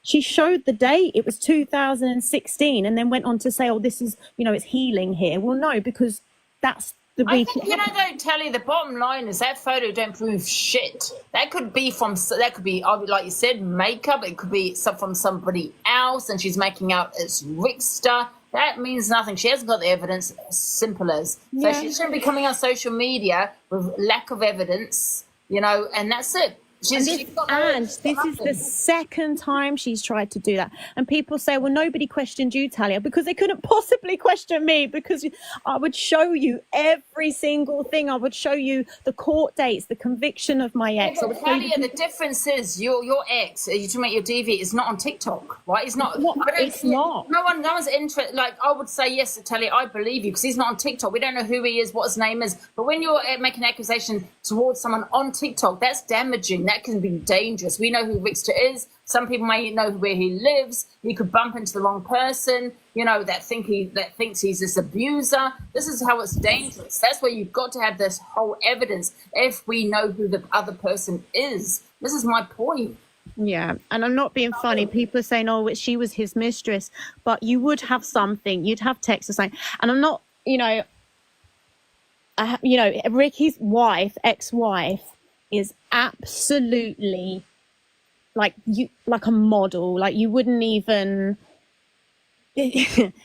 She showed the date, it was 2016, and then went on to say, oh, this is, you know, it's healing here. Well, no, because that's the I week. think, you know, don't tell you, the bottom line is that photo don't prove shit. That could be like you said, makeup. It could be from somebody else, and she's making out it's Rickster. That means nothing. She hasn't got the evidence. Simple as. So Yeah. she shouldn't be coming on social media with lack of evidence, you know, and that's it. And She's got no evidence for this is the nothing. second time she's tried to do that. And people say, well, nobody questioned you, Talia, because they couldn't possibly question me, because I would show you every single thing. I would show you the court dates, the conviction of my ex. I would show you Talia, the difference is your ex, you talking about your DV, is not on TikTok, right? It's not. What? I don't It's see it. not. No one's interested. Like, I would say yes, Talia, I believe you, because he's not on TikTok. We don't know who he is, what his name is. But when you're making an accusation towards someone on TikTok, that's damaging. That can be dangerous. We know who Rickster is. Some people may know where he lives. You could bump into the wrong person, you know, that thinks he's this abuser. This is how it's dangerous. That's where you've got to have this whole evidence if we know who the other person is. This is my point. Yeah, and I'm not being funny. People are saying, "Oh, she was his mistress," but you would have something. You'd have text or something. And I'm not, Ricky's ex-wife, is absolutely like a model. Like, you wouldn't even.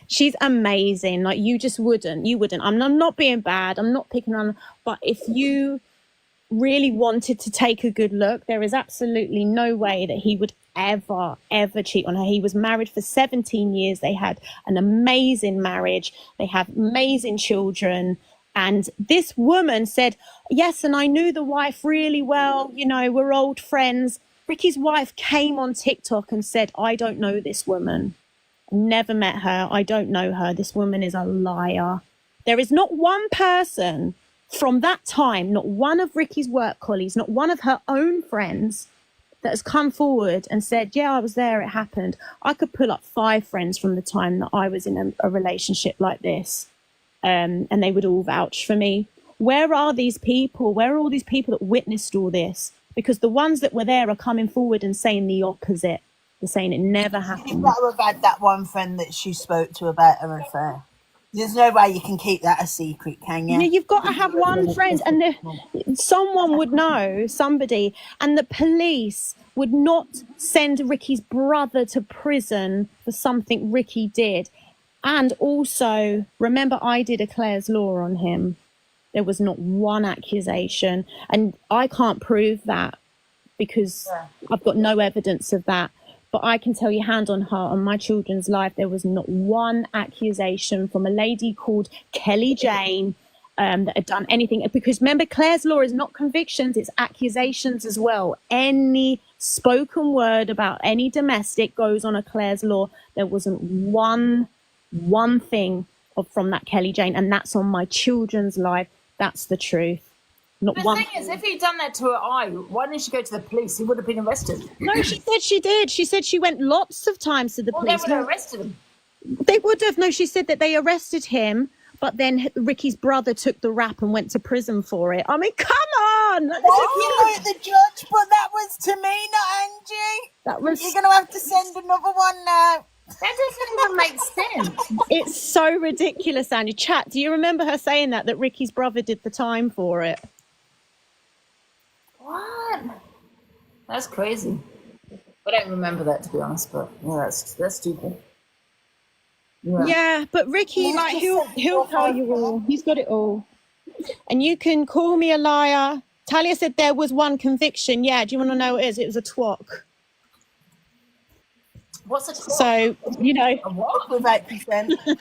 She's amazing. Like, you wouldn't. I'm not being bad. I'm not picking on. But if you really wanted to take a good look, there is absolutely no way that he would ever cheat on her. He was married for 17 years. They had an amazing marriage. They have amazing children. And this woman said, yes, and I knew the wife really well. We're old friends. Ricky's wife came on TikTok and said, I don't know this woman. Never met her. I don't know her. This woman is a liar. There is not one person from that time, not one of Ricky's work colleagues, not one of her own friends that has come forward and said, yeah, I was there, it happened. I could pull up 5 friends from the time that I was in a relationship like this, and they would all vouch for me. Where are these people? Where are all these people that witnessed all this? Because the ones that were there are coming forward and saying the opposite. They're saying it never happened. You've got to have had that one friend that she spoke to about her affair. There's no way you can keep that a secret, can you? Yeah, you've got to have one friend, and someone would know, somebody, and the police would not send Ricky's brother to prison for something Ricky did. And also, remember, I did a Claire's Law on him. There was not one accusation, and I can't prove that because I've got no evidence of that. But I can tell you, hand on heart, on my children's life, there was not one accusation from a lady called Kelly Jane that had done anything. Because remember, Claire's Law is not convictions, it's accusations as well. Any spoken word about any domestic goes on a Claire's Law. There wasn't one thing from that Kelly Jane, and that's on my children's life. That's the truth. Not The one. thing is, if he'd done that to her eye, why didn't she go to the police? He would have been arrested. No, she said she did. She said she went lots of times to the Well, police. they would have arrested him. They would have. No, she said that they arrested him, but then Ricky's brother took the rap and went to prison for it. I mean, come on! Well, you like the judge, but that was to me, not Angie. That was. You're going to have to send another one now. That doesn't even make sense. It's so ridiculous, Angie. Chat, do you remember her saying that Ricky's brother did the time for it? What? That's crazy. I don't remember that, to be honest, but yeah, that's stupid. Yeah, but Ricky, like, he'll tell you all. He's got it all. And you can call me a liar. Talia said there was one conviction. Yeah, do you want to know what it is? It was a twok. What's a twok? So, A what? With 8%.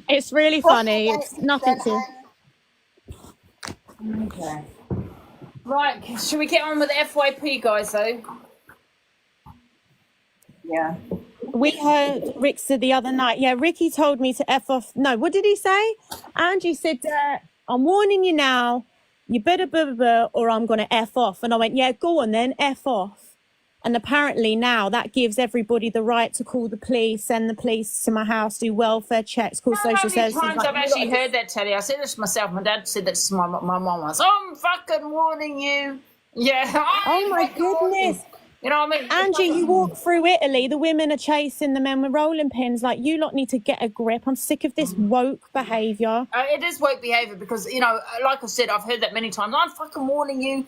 it's really funny. It's nothing to... Okay. Right, should we get on with the FYP, guys, though? Yeah. We heard Rickster the other night. Yeah, Ricky told me to F off. No, what did he say? Angie said, I'm warning you now. You better blah, blah, blah, or I'm going to F off. And I went, yeah, go on then, F off. And apparently now that gives everybody the right to call the police, send the police to my house, do welfare checks, call social services. How many times I've actually heard that, Teddy? I said this to myself. My dad said that to my mum once. I'm fucking warning you. Yeah. Oh my goodness. You know what I mean? Angie, you walk through Italy, the women are chasing the men with rolling pins. Like, you lot need to get a grip. I'm sick of this woke behaviour. It is woke behaviour because, like I said, I've heard that many times. I'm fucking warning you.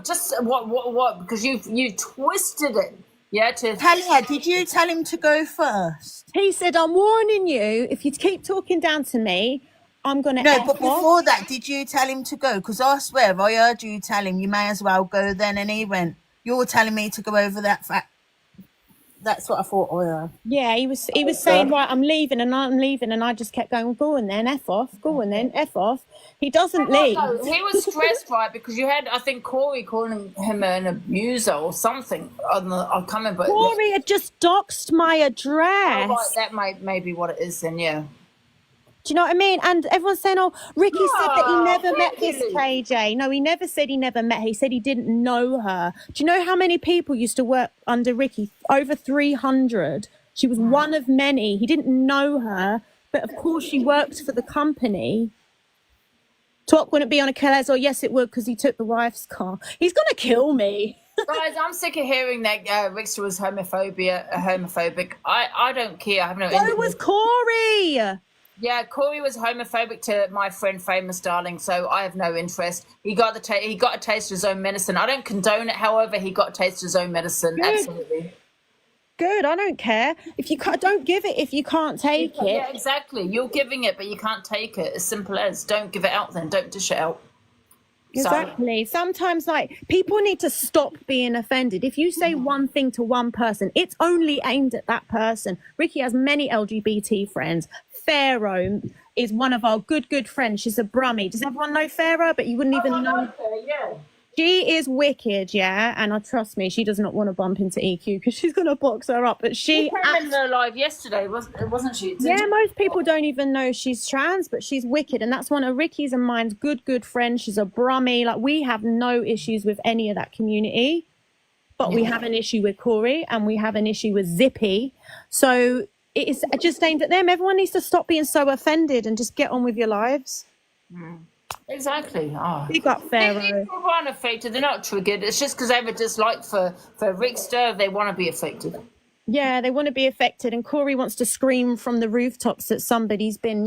Just what? Because you twisted it. Yeah, to Talia, did you tell him to go first? He said, I'm warning you, if you keep talking down to me, I'm going to No, F but off. before that, did you tell him to go? Because I swear, I heard you tell him you may as well go then, and he went, you're telling me to go over that fact. That's what I thought I heard. Yeah, he was saying, right, I'm leaving, and I just kept going, well, go on then, F off, go on then, F off. He doesn't leave. No, he was stressed, right? Because you had, I think, Corey calling him an abuser or something. I can't remember. Corey had just doxed my address. Oh, right, that may be what it is then, yeah. Do you know what I mean? And everyone's saying, oh, Ricky said that he never met Ricky. this KJ. No, he never said he never met her. He said he didn't know her. Do you know how many people used to work under Ricky? Over 300. She was one of many. He didn't know her, but of course she worked for the company. Talk wouldn't be on a Kelez, or yes, it would, because he took the wife's car. He's going to kill me. Guys, I'm sick of hearing that Rickster was homophobic. I don't care. I have no. So was Corey. Yeah, Corey was homophobic to my friend Famous Darling, so I have no interest. He got a taste of his own medicine. I don't condone it, however, he got a taste of his own medicine. Good. Absolutely. Good, I don't care. If you can't, don't give it if you can't take it. Yeah, exactly. You're giving it, but you can't take it. As simple as. Don't give it out then. Don't dish it out. Exactly. Sometimes, like, people need to stop being offended. If you say one thing to one person, it's only aimed at that person. Ricky has many LGBT friends. Pharaoh is one of our good friends. She's a Brummie. Does everyone know Pharaoh? But you wouldn't even know. Yeah. She is wicked, yeah. And trust me, she does not want to bump into EQ because she's going to box her up. But she came in the live yesterday, wasn't she? Yeah, most people don't even know she's trans, but she's wicked. And that's one of Ricky's and mine's good friends. She's a Brummie. Like, we have no issues with any of that community. But we have an issue with Corey and we have an issue with Zippy. So it is just aimed at them. Everyone needs to stop being so offended and just get on with your lives. Exactly. Oh. Big up Pharaoh. People aren't affected. They're not triggered. It's just because they have a dislike for Rickster. They want to be affected. Yeah, they want to be affected. And Corey wants to scream from the rooftops that somebody's been,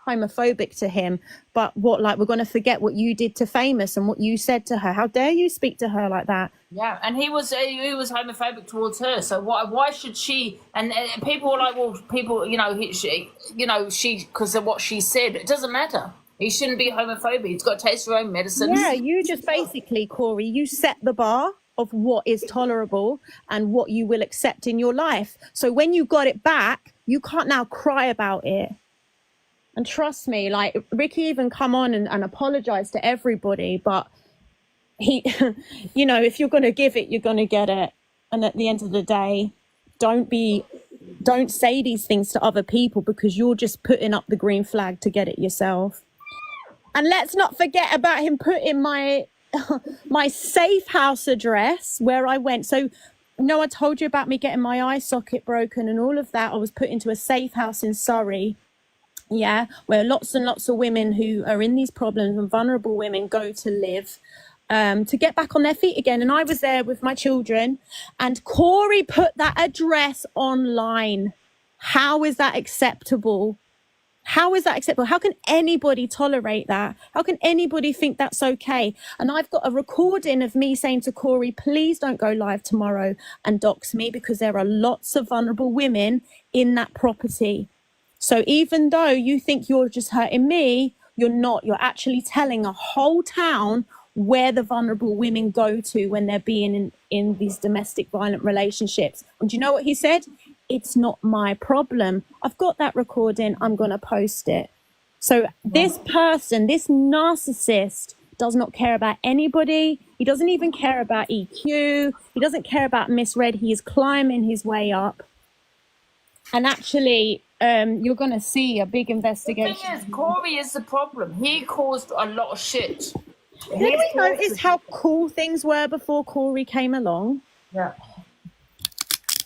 homophobic to him. But we're going to forget what you did to Famous and what you said to her. How dare you speak to her like that? Yeah, and he was homophobic towards her. So why should she? And people were like, well, people, she because of what she said. It doesn't matter. He shouldn't be homophobic. He's got to taste your own medicine. Yeah, you just basically, Corey, you set the bar of what is tolerable and what you will accept in your life. So when you got it back, you can't now cry about it. And trust me, like, Ricky even come on and apologize to everybody, but he, if you're going to give it, you're going to get it. And at the end of the day, don't say these things to other people because you're just putting up the green flag to get it yourself. And let's not forget about him putting my safe house address where I went. So, I told you about me getting my eye socket broken and all of that. I was put into a safe house in Surrey. Yeah, where lots and lots of women who are in these problems and vulnerable women go to live to get back on their feet again. And I was there with my children and Corey put that address online. How is that acceptable? How is that acceptable? How can anybody tolerate that? How can anybody think that's okay? And I've got a recording of me saying to Corey, please don't go live tomorrow and dox me because there are lots of vulnerable women in that property. So even though you think you're just hurting me, you're not. You're actually telling a whole town where the vulnerable women go to when they're being in these domestic violent relationships. And do you know what he said? It's not my problem. I've got that recording. I'm going to post it. So this person, this narcissist, does not care about anybody. He doesn't even care about EQ. He doesn't care about misread. He is climbing his way up. And actually, you're going to see a big investigation. The thing is, Corey is the problem. He caused a lot of shit. Did we notice how cool things were before Corey came along? Yeah.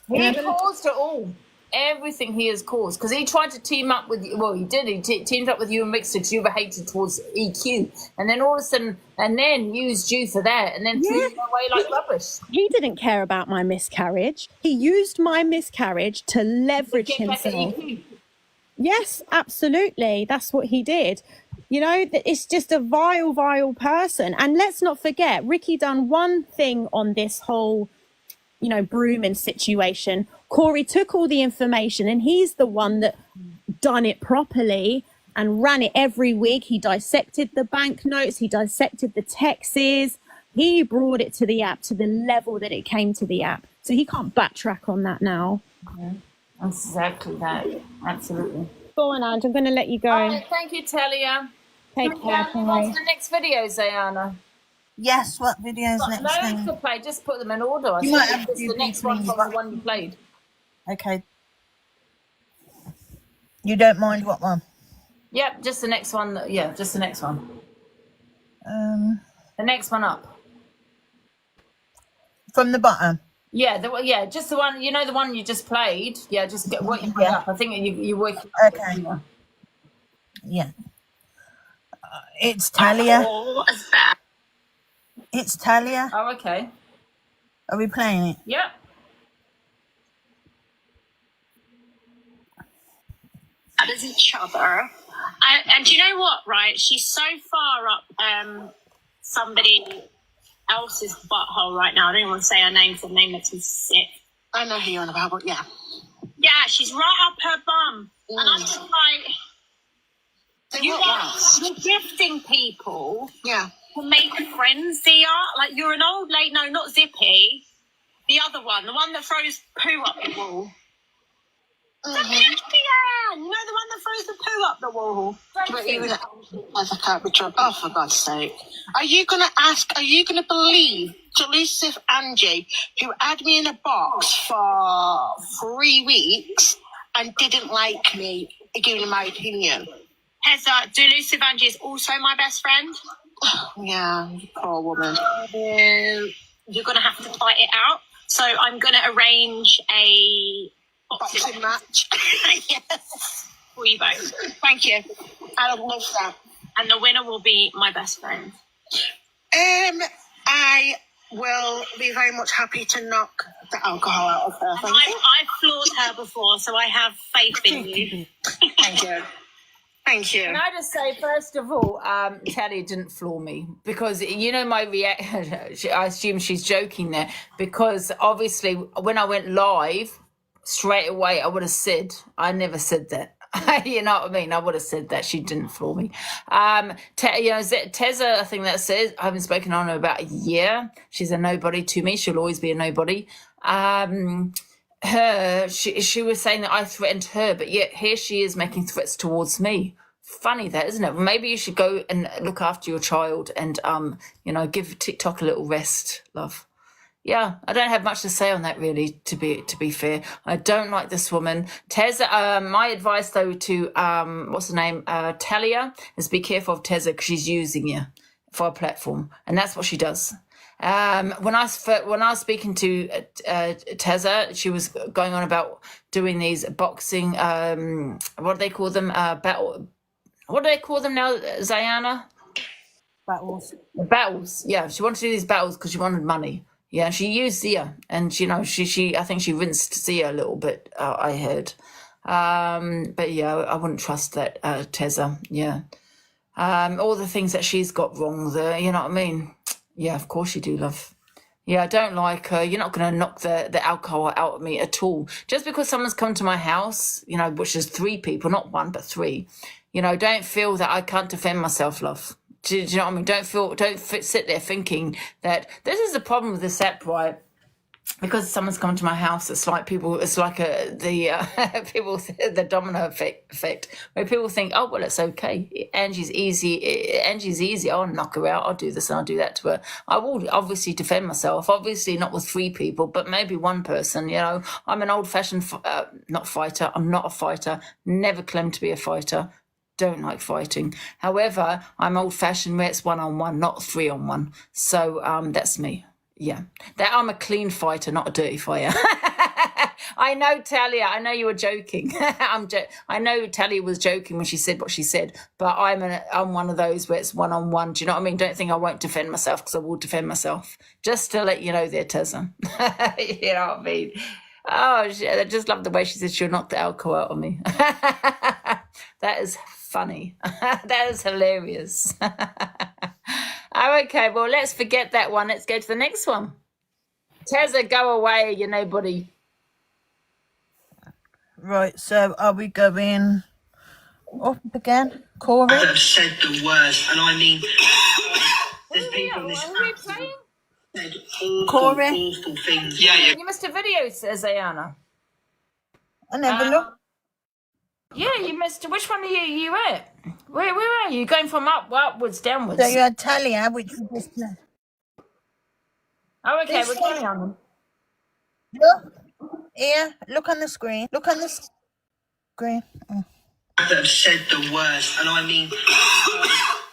He caused it all. Everything he has caused. Because he tried to team up with you. Well, he did. He teamed up with you and Mixer because you were hated towards EQ. And then all of a sudden, and then used you for that. And then threw you away like rubbish. He didn't care about my miscarriage. He used my miscarriage to leverage himself. Yes, absolutely. That's what he did. It's just a vile person. And let's not forget, Ricky done one thing on this whole brooming situation. Corey took all the information, and he's the one that done it properly and ran it every week. He dissected the banknotes, he dissected the texts, he brought it to the app to the level that it came to the app. So he can't backtrack on that now. Yeah, that's exactly that. Absolutely. Go on, Ange, I'm going to let you go. All right, thank you, Talia. Take care. What's the next video, Zayana? Yes, what videos Got next loads thing? to play. Just put them in order. I You said might have it's to the do next one these from the one you played. Okay. You don't mind what one? Yep, just the next one. Yeah, just the next one. The next one up. From the bottom. Yeah, just the one. The one you just played. Yeah, just get what you put up. I think you work. Okay. Yeah. It's Talia. What is that? It's Talia. Oh, okay. Are we playing it? Yep. As each other. And you know what, right? She's so far up somebody else's butthole right now. I don't even want to say her name because the name makes me sick. I know who you're on about, but yeah. Yeah, she's right up her bum. And I'm just like, you're gifting people to make friends, Zia. Like, you're an old lady. No, not Zippy. The other one, the one that throws poo up the wall. You know, the one that throws the poo up the wall. Oh, for God's sake. Are you going to believe Delusive Angie, who had me in a box for 3 weeks and didn't like me, giving my opinion? Heather, Delusive Angie is also my best friend. Yeah, poor woman. You're going to have to fight it out. So I'm going to arrange a boxing match. Yes. For you both. Thank you. I love that. And the winner will be my best friend. I will be very much happy to knock the alcohol out of her. I've floored her before, so I have faith in you. Thank you. Thank you. Can I just say, first of all, Talia didn't floor me because my reaction. I assume she's joking there because obviously when I went live straight away, I would have said I never said that. You know what I mean? I would have said that. She didn't floor me. Teza, I think that says I haven't spoken on her about a year. She's a nobody to me. She'll always be a nobody. She was saying that I threatened her, but yet here she is making threats towards me. Funny that, isn't it? Maybe you should go and look after your child and give TikTok a little rest, love. Yeah, I don't have much to say on that really, to be fair. I don't like this woman. Teza, my advice though to what's her name? Talia, is be careful of Teza because she's using you for a platform. And that's what she does. When I was speaking to Teza, she was going on about doing these boxing what do they call them? What do they call them now, Zayana? Battles. Yeah, she wanted to do these battles because she wanted money. Yeah, she used Zia, and she I think she rinsed Zia a little bit. I heard, but yeah, I wouldn't trust that Teza. Yeah, all the things that she's got wrong there. You know what I mean? Yeah, of course you do, love. Yeah, I don't like her. You're not going to knock the alcohol out of me at all. Just because someone's come to my house, which is 3 people, not 1 but 3. Don't feel that I can't defend myself, love. Do you know what I mean? Don't sit there thinking that this is the problem with this app, right? Because someone's come to my house, it's like the domino effect, where people think, oh well, it's okay. Angie's easy. I'll knock her out. I'll do this and I'll do that to her. I will obviously defend myself. Obviously not with 3 people, but maybe 1 person. I'm an old-fashioned not fighter. I'm not a fighter. Never claimed to be a fighter. Don't like fighting. However, I'm old-fashioned where it's 1-on-1, not 3-on-1. So that's me. Yeah, that I'm a clean fighter, not a dirty fighter. I know, Talia. I know you were joking. I know Talia was joking when she said what she said, but I'm one of those where it's 1-on-1. Do you know what I mean? Don't think I won't defend myself because I will defend myself. Just to let you know, there, Tessa. You know what I mean? Oh, I just love the way she said she'll knock the alcohol out of me. That is funny. That is hilarious. Okay, well, let's forget that one. Let's go to the next one. Tezza, go away, you nobody. Right, so are we going up again? Corey? That have said the worst, and I mean, there's people on this Who are you app that playing? have said awful, Corey? awful things. Yeah. You missed a video, says Ayana. I never look. Yeah, you missed. Which one are you at? Where are you? Going from upwards, downwards? So you had Talia, which we just played. Oh, okay, This we're one. going on them. Look. Here, look on the screen. Look on the screen. Oh. That have said the worst, and I mean,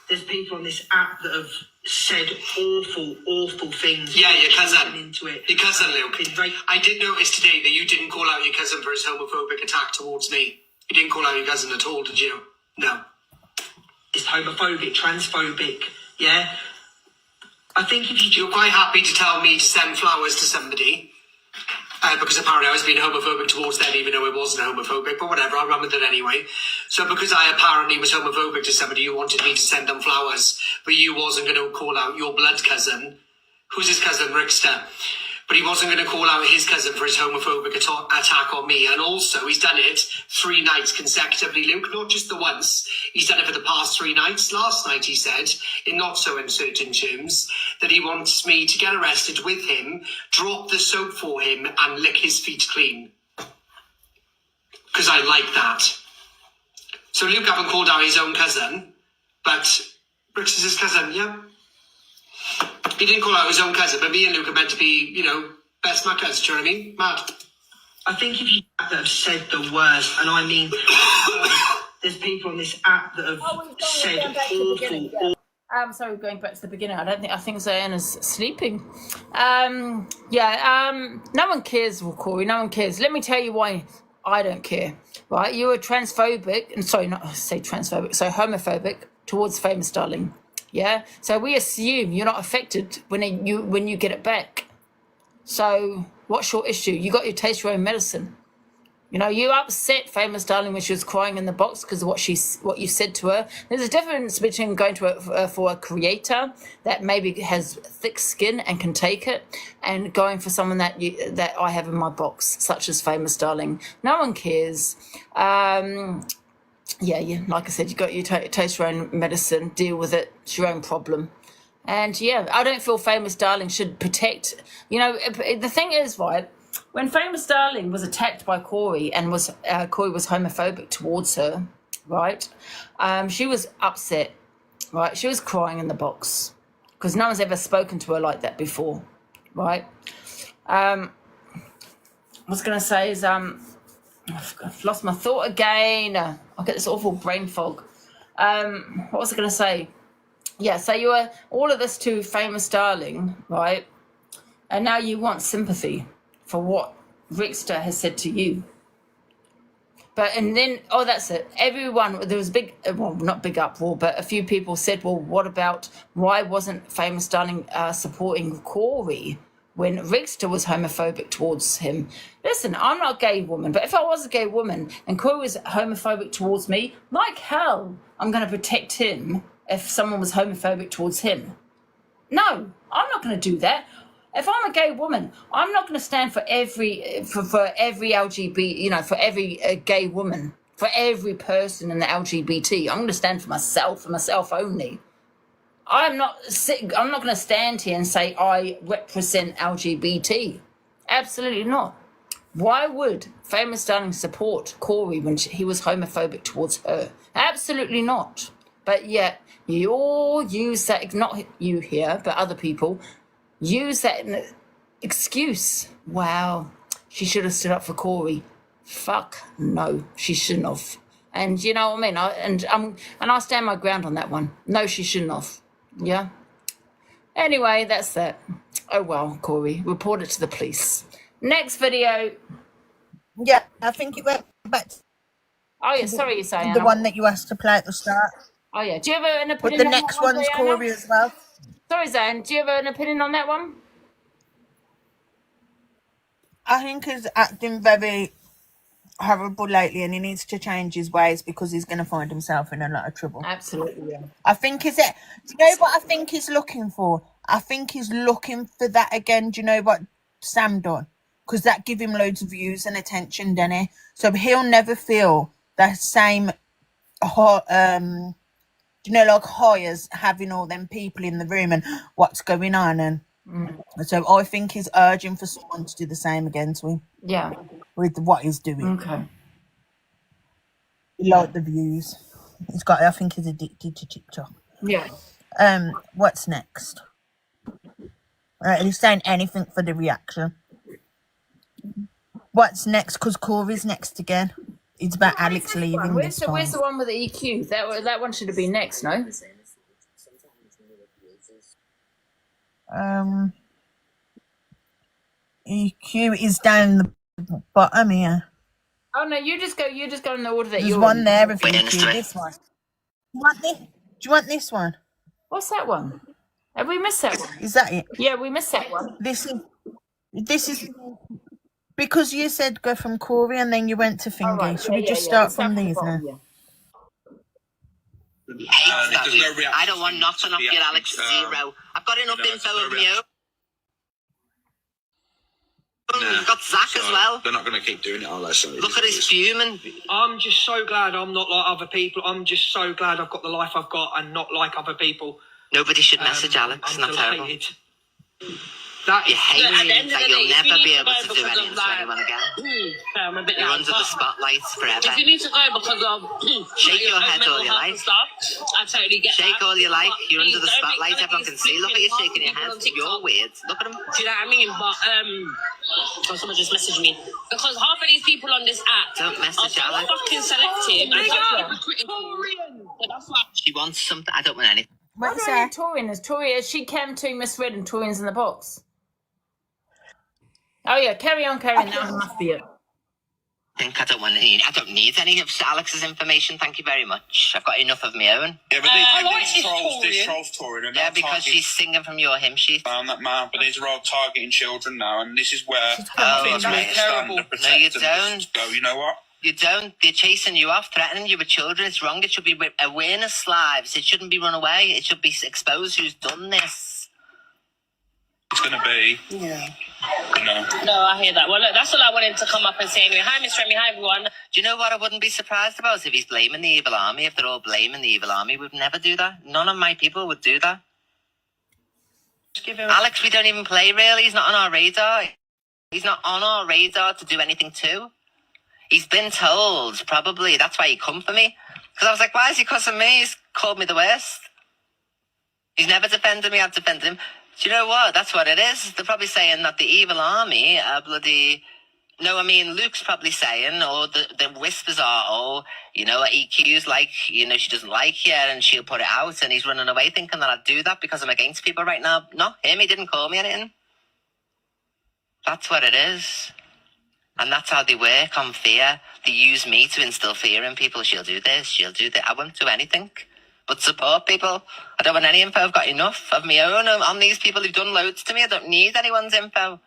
there's people on this app that have said awful, awful things. Yeah, your cousin. Into it. Your cousin, Luke. I did notice today that you didn't call out your cousin for his homophobic attack towards me. You didn't call out your cousin at all, did you? No. It's homophobic, transphobic, yeah? I think if you're quite happy to tell me to send flowers to somebody, because apparently I was being homophobic towards them, even though it wasn't homophobic, but whatever, I'll run with it anyway. So because I apparently was homophobic to somebody, you wanted me to send them flowers, but you wasn't going to call out your blood cousin. Who's his cousin? Rickster. But he wasn't going to call out his cousin for his homophobic attack on me. And also, he's done it 3 nights consecutively, Luke, not just the once. He's done it for the past 3 nights. Last night, he said, in not so uncertain terms, that he wants me to get arrested with him, drop the soap for him, and lick his feet clean. Because I like that. So Luke haven't called out his own cousin, but Brooks is his cousin, yeah? He didn't call out his own cousin, but me and Luke are meant to be, best muckers, do you know what I mean? Mad. I think if you have said the worst, and I mean, there's people on this app that have said awful. Sorry, we're going back to the beginning. I think Zayanna's sleeping. No one cares, Corey, no one cares. Let me tell you why I don't care, right? You were transphobic, sorry, not say transphobic, so homophobic towards Famous Darling. Yeah, so we assume you're not affected when you get it back. So what's your issue? You got your taste your own medicine. You upset Famous Darling when she was crying in the box because of what you said to her. There's a difference between going to for a creator that maybe has thick skin and can take it, and going for someone that I have in my box, such as Famous Darling. No one cares. Yeah, like I said, you got your taste your own medicine, deal with it, it's your own problem. And yeah, I don't feel Famous Darling should protect, the thing is, right, when Famous Darling was attacked by Corey and Corey was homophobic towards her, right, she was upset, right, she was crying in the box because no one's ever spoken to her like that before, right. What I was going to say is, I've lost my thought again. I get this awful brain fog. What was I going to say? Yeah, so you were all of this to Famous Darling, right? And now you want sympathy for what Rickster has said to you. And then, that's it. Everyone, there was not big uproar, but a few people said, well, what about, why wasn't Famous Darling supporting Corey when Rickster was homophobic towards him? Listen, I'm not a gay woman, but if I was a gay woman and Corey was homophobic towards me, like hell, I'm going to protect him if someone was homophobic towards him. No, I'm not going to do that. If I'm a gay woman, I'm not going to stand for every LGBT, for every gay woman, for every person in the LGBT. I'm going to stand for myself and myself only. I'm not going to stand here and say I represent LGBT. Absolutely not. Why would Famous Darling support Corey when he was homophobic towards her? Absolutely not. But yet, you all use that, not you here, but other people, use that excuse. Wow, she should have stood up for Corey. Fuck no, she shouldn't have. And you know what I mean? I stand my ground on that one. No, she shouldn't have. Yeah. Anyway, that's that. Oh well, Corey, report it to the police. Next video. Yeah, I think it went back to Oh yeah, sorry, you're saying the one that you asked to play at the start. Oh yeah, do you have an But opinion the on next that one, one's Diana? Corey as well. Sorry, Zane, do you have an opinion on that one? I think he's acting very horrible lately and he needs to change his ways because he's going to find himself in a lot of trouble. Absolutely, yeah. I think do you know what I think he's looking for? I think he's looking for that again. Do you know what Sam done, because that give him loads of views and attention, doesn't it? So he'll never feel that same like high as having all them people in the room and what's going on. And so I think he's urging for someone to do the same again to him Yeah. with what he's doing. Okay. He like the views. I think he's addicted to TikTok. Yeah. What's next? He's saying anything for the reaction. What's next? Because Corey's next again. It's about Alex leaving Where's this the one with the EQ? That one should have been next, no? EQ is down the bottom here. Oh no, you just go in the order that There's you're one in. there of EQ. This one. Do you want this one? What's that one? Have we missed that one? Is that it? Yeah, we missed that one. This is because you said go from Corey and then you went to Thingy. Right. Should we just start from these now? Yeah. I don't want nothing off your Alex. Zero. I've got enough info of me own. We've got Zach as well. They're not going to keep doing it, are they? So look at his fuming. I'm just so glad I'm not like other people. I'm just so glad I've got the life I've got and not like other people. Nobody should message Alex. Not terrible. That you hate him that you'll never be able to do anything to anyone again. You're under the spotlight forever. If you need to go because of shake your head all you like. I totally get shake that. all you like. You're Please under the spotlight. Everyone can see. Look at you shaking your head. You're weird. Look at him. Do you know what I mean? But someone just messaged me because half of these people on this app don't message Alex. Fucking selective. She wants something. I don't want anything. What is that? Torian, she came to misread and Torian's in the box. Oh yeah, carry on. That must be it. I don't need any of Alex's information. Thank you very much. I've got enough of my own. Yeah, but these trolls touring. Yeah, because she's singing from your hymn sheet. Found that man, but these are all targeting children now, and this is where terrible. No, you don't. Go. You know what? You don't. They're chasing you off, threatening you with children. It's wrong. It should be awareness lives. It shouldn't be run away. It should be exposed who's done this. It's going to be. Yeah. No, I hear that. Well, look, that's all I wanted to come up and say anyway. Hi, Miss Remy. Hi, everyone. Do you know what I wouldn't be surprised about if he's blaming the evil army? If they're all blaming the evil army, we'd never do that. None of my people would do that. Alex, we don't even play, really. He's not on our radar. He's not on our radar to do anything to. He's been told, probably. That's why he come for me. Because I was like, why is he cussing me? He's called me the worst. He's never defended me. I've defended him. Do you know what? That's what it is. They're probably saying that the evil army are bloody... No, I mean, Luke's probably saying, or the whispers are, EQ's like, she doesn't like you and she'll put it out, and he's running away thinking that I'd do that because I'm against people right now. No, he didn't call me anything. That's what it is. And that's how they work on fear. They use me to instill fear in people. She'll do this, she'll do that. I won't do anything but support people. I don't want any info. I've got enough of my own on these people who've done loads to me. I don't need anyone's info.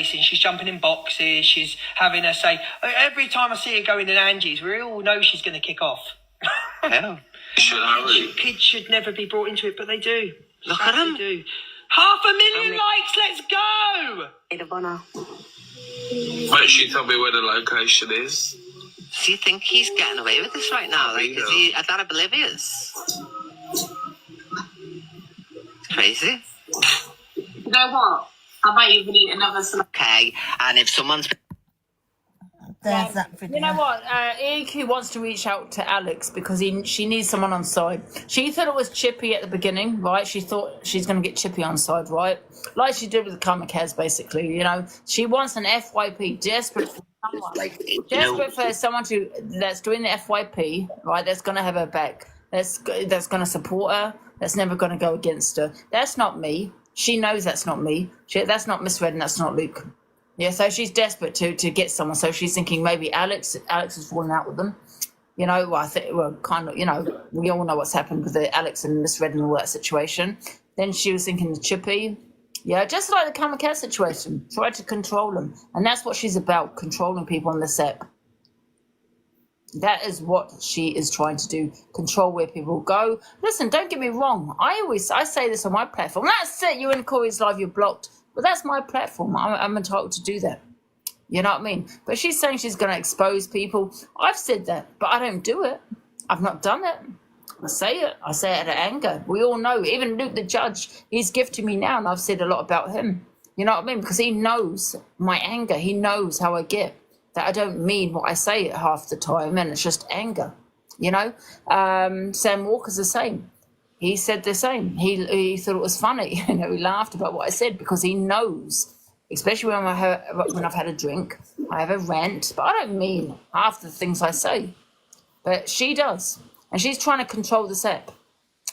She's jumping in boxes. She's having her say, every time I see her going in Angie's, we all know she's going to kick off. Yeah. Kids should never be brought into it, but they do. Look at them. Do. 500,000 likes, let's go! Wait, she told me where the location is. Do you think he's getting away with this right now? Like, is he that oblivious? It's crazy. You know what? I might even eat another salad. Okay, and if someone's... There's that video. You know what? EQ wants to reach out to Alex because she needs someone on side. She thought it was Chippy at the beginning, right? She thought she's going to get Chippy on side, right? Like she did with the Kamikaze, basically. She wants an FYP, desperate for someone. For someone that's doing the FYP, right? That's going to have her back. That's going to support her. That's never going to go against her. That's not me. She knows that's not me. That's not Miss Red and that's not Luke. Yeah, so she's desperate to get someone. So she's thinking maybe Alex is falling out with them. I think we all know what's happened with the Alex and Miss Red and all that situation. Then she was thinking the Chippy. Yeah, just like the Kamikaze situation. Try to control them. And that's what she's about, controlling people on this app. That is what she is trying to do, control where people go. Listen, don't get me wrong. I say this on my platform. That's it. You in Corey's live, you're blocked. Well, that's my platform. I'm entitled to do that. You know what I mean? But she's saying she's going to expose people. I've said that, but I don't do it. I've not done it. I say it. I say it out of anger. We all know. Even Luke, the judge, he's gifted me now, and I've said a lot about him. You know what I mean? Because he knows my anger. He knows how I get. That I don't mean what I say half the time, and it's just anger. You know? Sam Walker's the same. He said the same. He thought it was funny. You know, he laughed about what I said because he knows. Especially when I've had a drink, I have a rant, but I don't mean half the things I say. But she does, and she's trying to control this app.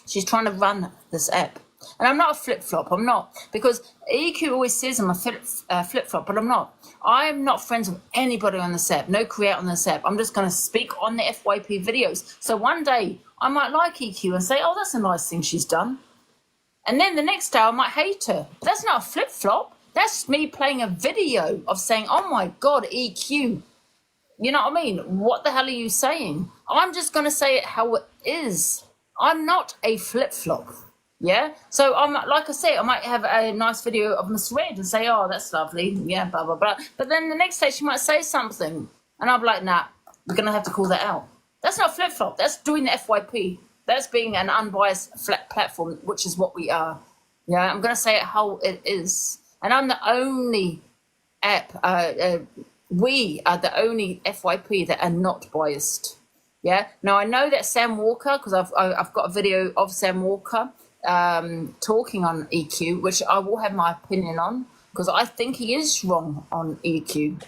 She's trying to run this app, and I'm not a flip-flop. I'm not, because EQ always says I'm a flip-flop, but I'm not. I'm not friends with anybody on this app. No creator on this app. I'm just going to speak on the FYP videos. So one day I might like EQ and say, "Oh, that's a nice thing she's done," and then the next day I might hate her. But that's not a flip-flop. That's me playing a video of saying, "Oh my God, EQ." You know what I mean? What the hell are you saying? I'm just going to say it how it is. I'm not a flip-flop. Yeah? So, like I say, I might have a nice video of Miss Red and say, "Oh, that's lovely." Yeah, blah, blah, blah. But then the next day she might say something. And I'm like, "Nah, we're going to have to call that out." That's not flip-flop. That's doing the FYP. That's being an unbiased flat platform, which is what we are. Yeah, I'm going to say it how it is. And I'm the only app, we are the only FYP that are not biased. Yeah. Now, I know that Sam Walker, because I've got a video of Sam Walker talking on EQ, which I will have my opinion on, because I think he is wrong on EQ.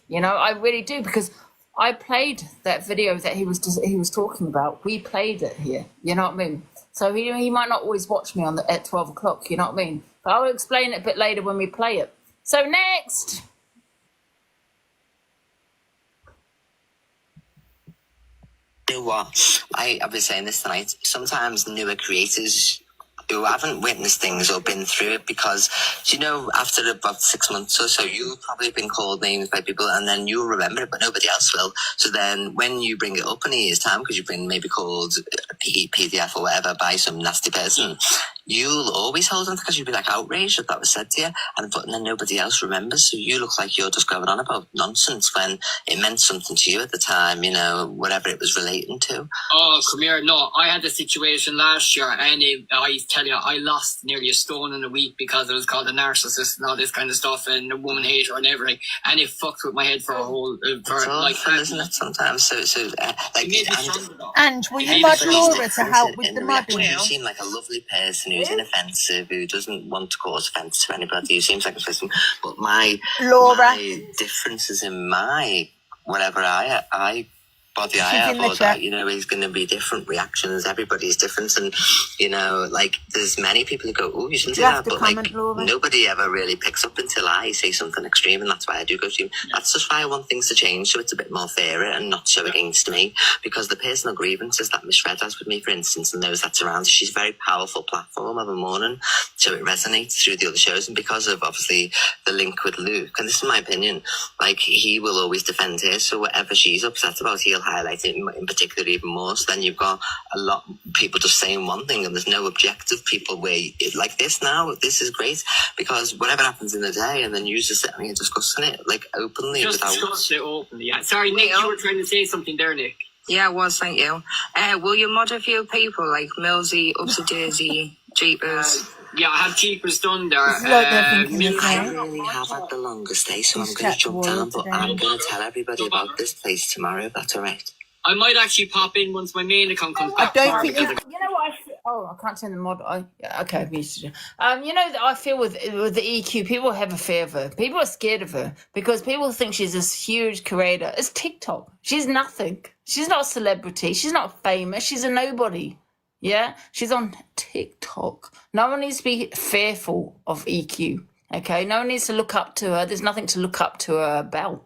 You know, I really do, because I played that video that he was talking about. We played it here. You know what I mean? So he might not always watch me at 12 o'clock. You know what I mean? But I'll explain it a bit later when we play it. So next. You know what? I've been saying this tonight. Sometimes newer creators who haven't witnessed things or been through it, because, you know, after about 6 months or so, you've probably been called names by people, and then you'll remember it, but nobody else will. So then when you bring it up in a year's time, because you've been maybe called a PDF or whatever by some nasty person, you'll always hold on, because you'll be like outraged that was said to you, but then nobody else remembers. So you look like you're just going on about nonsense when it meant something to you at the time, you know, whatever it was relating to. Oh, come here. No, I had a situation last year, and I tell you, I lost nearly a stone in a week because it was called a narcissist and all this kind of stuff, and a woman hater and everything, and it fucked with my head for a whole it's awful, isn't it? Sometimes, And will you mod Laura to help with the modding? You seem like a lovely person who's inoffensive, who doesn't want to cause offence to anybody, who seems like a person. But my differences in my whatever body I have, or that, you know, is going to be different reactions. Everybody's different, and you know, like there's many people who go, "Oh, you shouldn't say that," but like nobody ever really picks up until I say something extreme, and that's why I do go to. That's just why I want things to change, so it's a bit more fairer and not so against me, because the personal grievances that Miss Red has with me, for instance, and those that surround her, she's a very powerful platform of a morning, so it resonates through the other shows, and because of obviously the link with Luke, and this is my opinion, like he will always defend her, so whatever she's upset about, he'll highlight it in particular even more. So then you've got a lot of people just saying one thing, and there's no objective people where like this now, this is great, because whatever happens in the day, and then you just sitting here discussing it like openly. Just discuss it openly. Yeah. Sorry, Nick, you were trying to say something there, Nick. Yeah, I was, thank you. Will you mod a few people like Millsy, Upsy Daisy, Jeepers? Yeah, I have Jeepers done there. I really have had the longest day, so I'm going to jump down, but I'm going to tell everybody about this place tomorrow, if that's all right. I might actually pop in once my main account comes back. You know what? I can't turn the mod. Okay, I've used it. You know that I feel with the EQ, people have a fear of her. People are scared of her because people think she's this huge creator. It's TikTok. She's nothing. She's not a celebrity. She's not famous. She's a nobody. Yeah, she's on TikTok. No one needs to be fearful of EQ. Okay, no one needs to look up to her. There's nothing to look up to her about.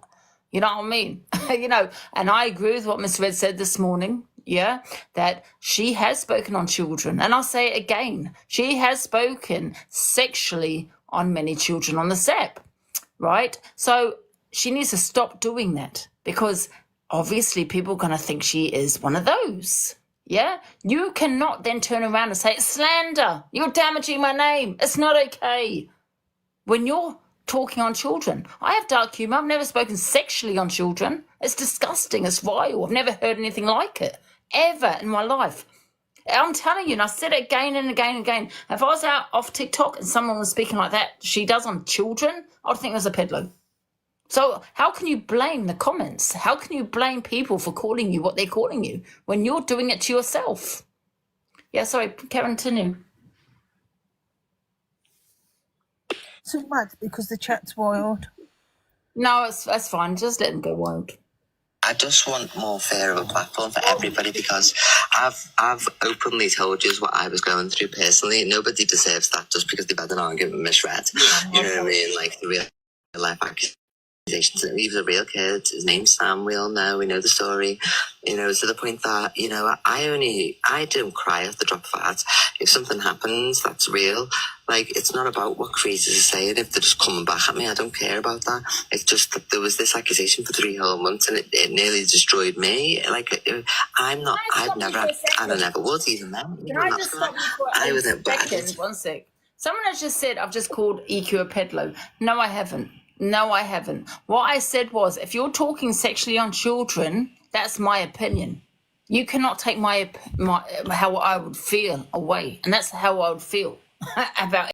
You know what I mean? You know, and I agree with what Miss Red said this morning. Yeah, that she has spoken on children, and I'll say it again. She has spoken sexually on many children on the app, right? So she needs to stop doing that, because obviously people are going to think she is one of those. Yeah, you cannot then turn around and say it's slander. You're damaging my name. It's not okay. when you're talking on children. I have dark humour. I've never spoken sexually on children. It's disgusting. It's vile. I've never heard anything like it ever in my life. I'm telling you, and I said it again and again and again. If I was out off TikTok and someone was speaking like that she does on children, I'd think it was a peddler. So how can you blame the comments? How can you blame people for calling you what they're calling you when you're doing it to yourself? Yeah, sorry, Karen, continue. Too much because the chat's wild. No, that's fine. Just let them go wild. I just want more fair of a platform for everybody because I've openly told you what I was going through personally. Nobody deserves that just because they've had an argument misread. You know what I mean? Like the real life accusations. He was a real kid. His name's Sam. We all know. We know the story. You know, to the point that, you know, I don't cry at the drop of a hat. If something happens that's real, like, it's not about what creators are saying. If they're just coming back at me, I don't care about that. It's just that there was this accusation for 3 whole months and it nearly destroyed me. Like, I've never had, and I never would even then. Can I just stop you for a second? 1 sec. Someone has just said I've just called EQ a pedlo. No, I haven't. No, I haven't. What I said was, if you're talking sexually on children, that's my opinion. You cannot take my how I would feel away, and that's how I would feel about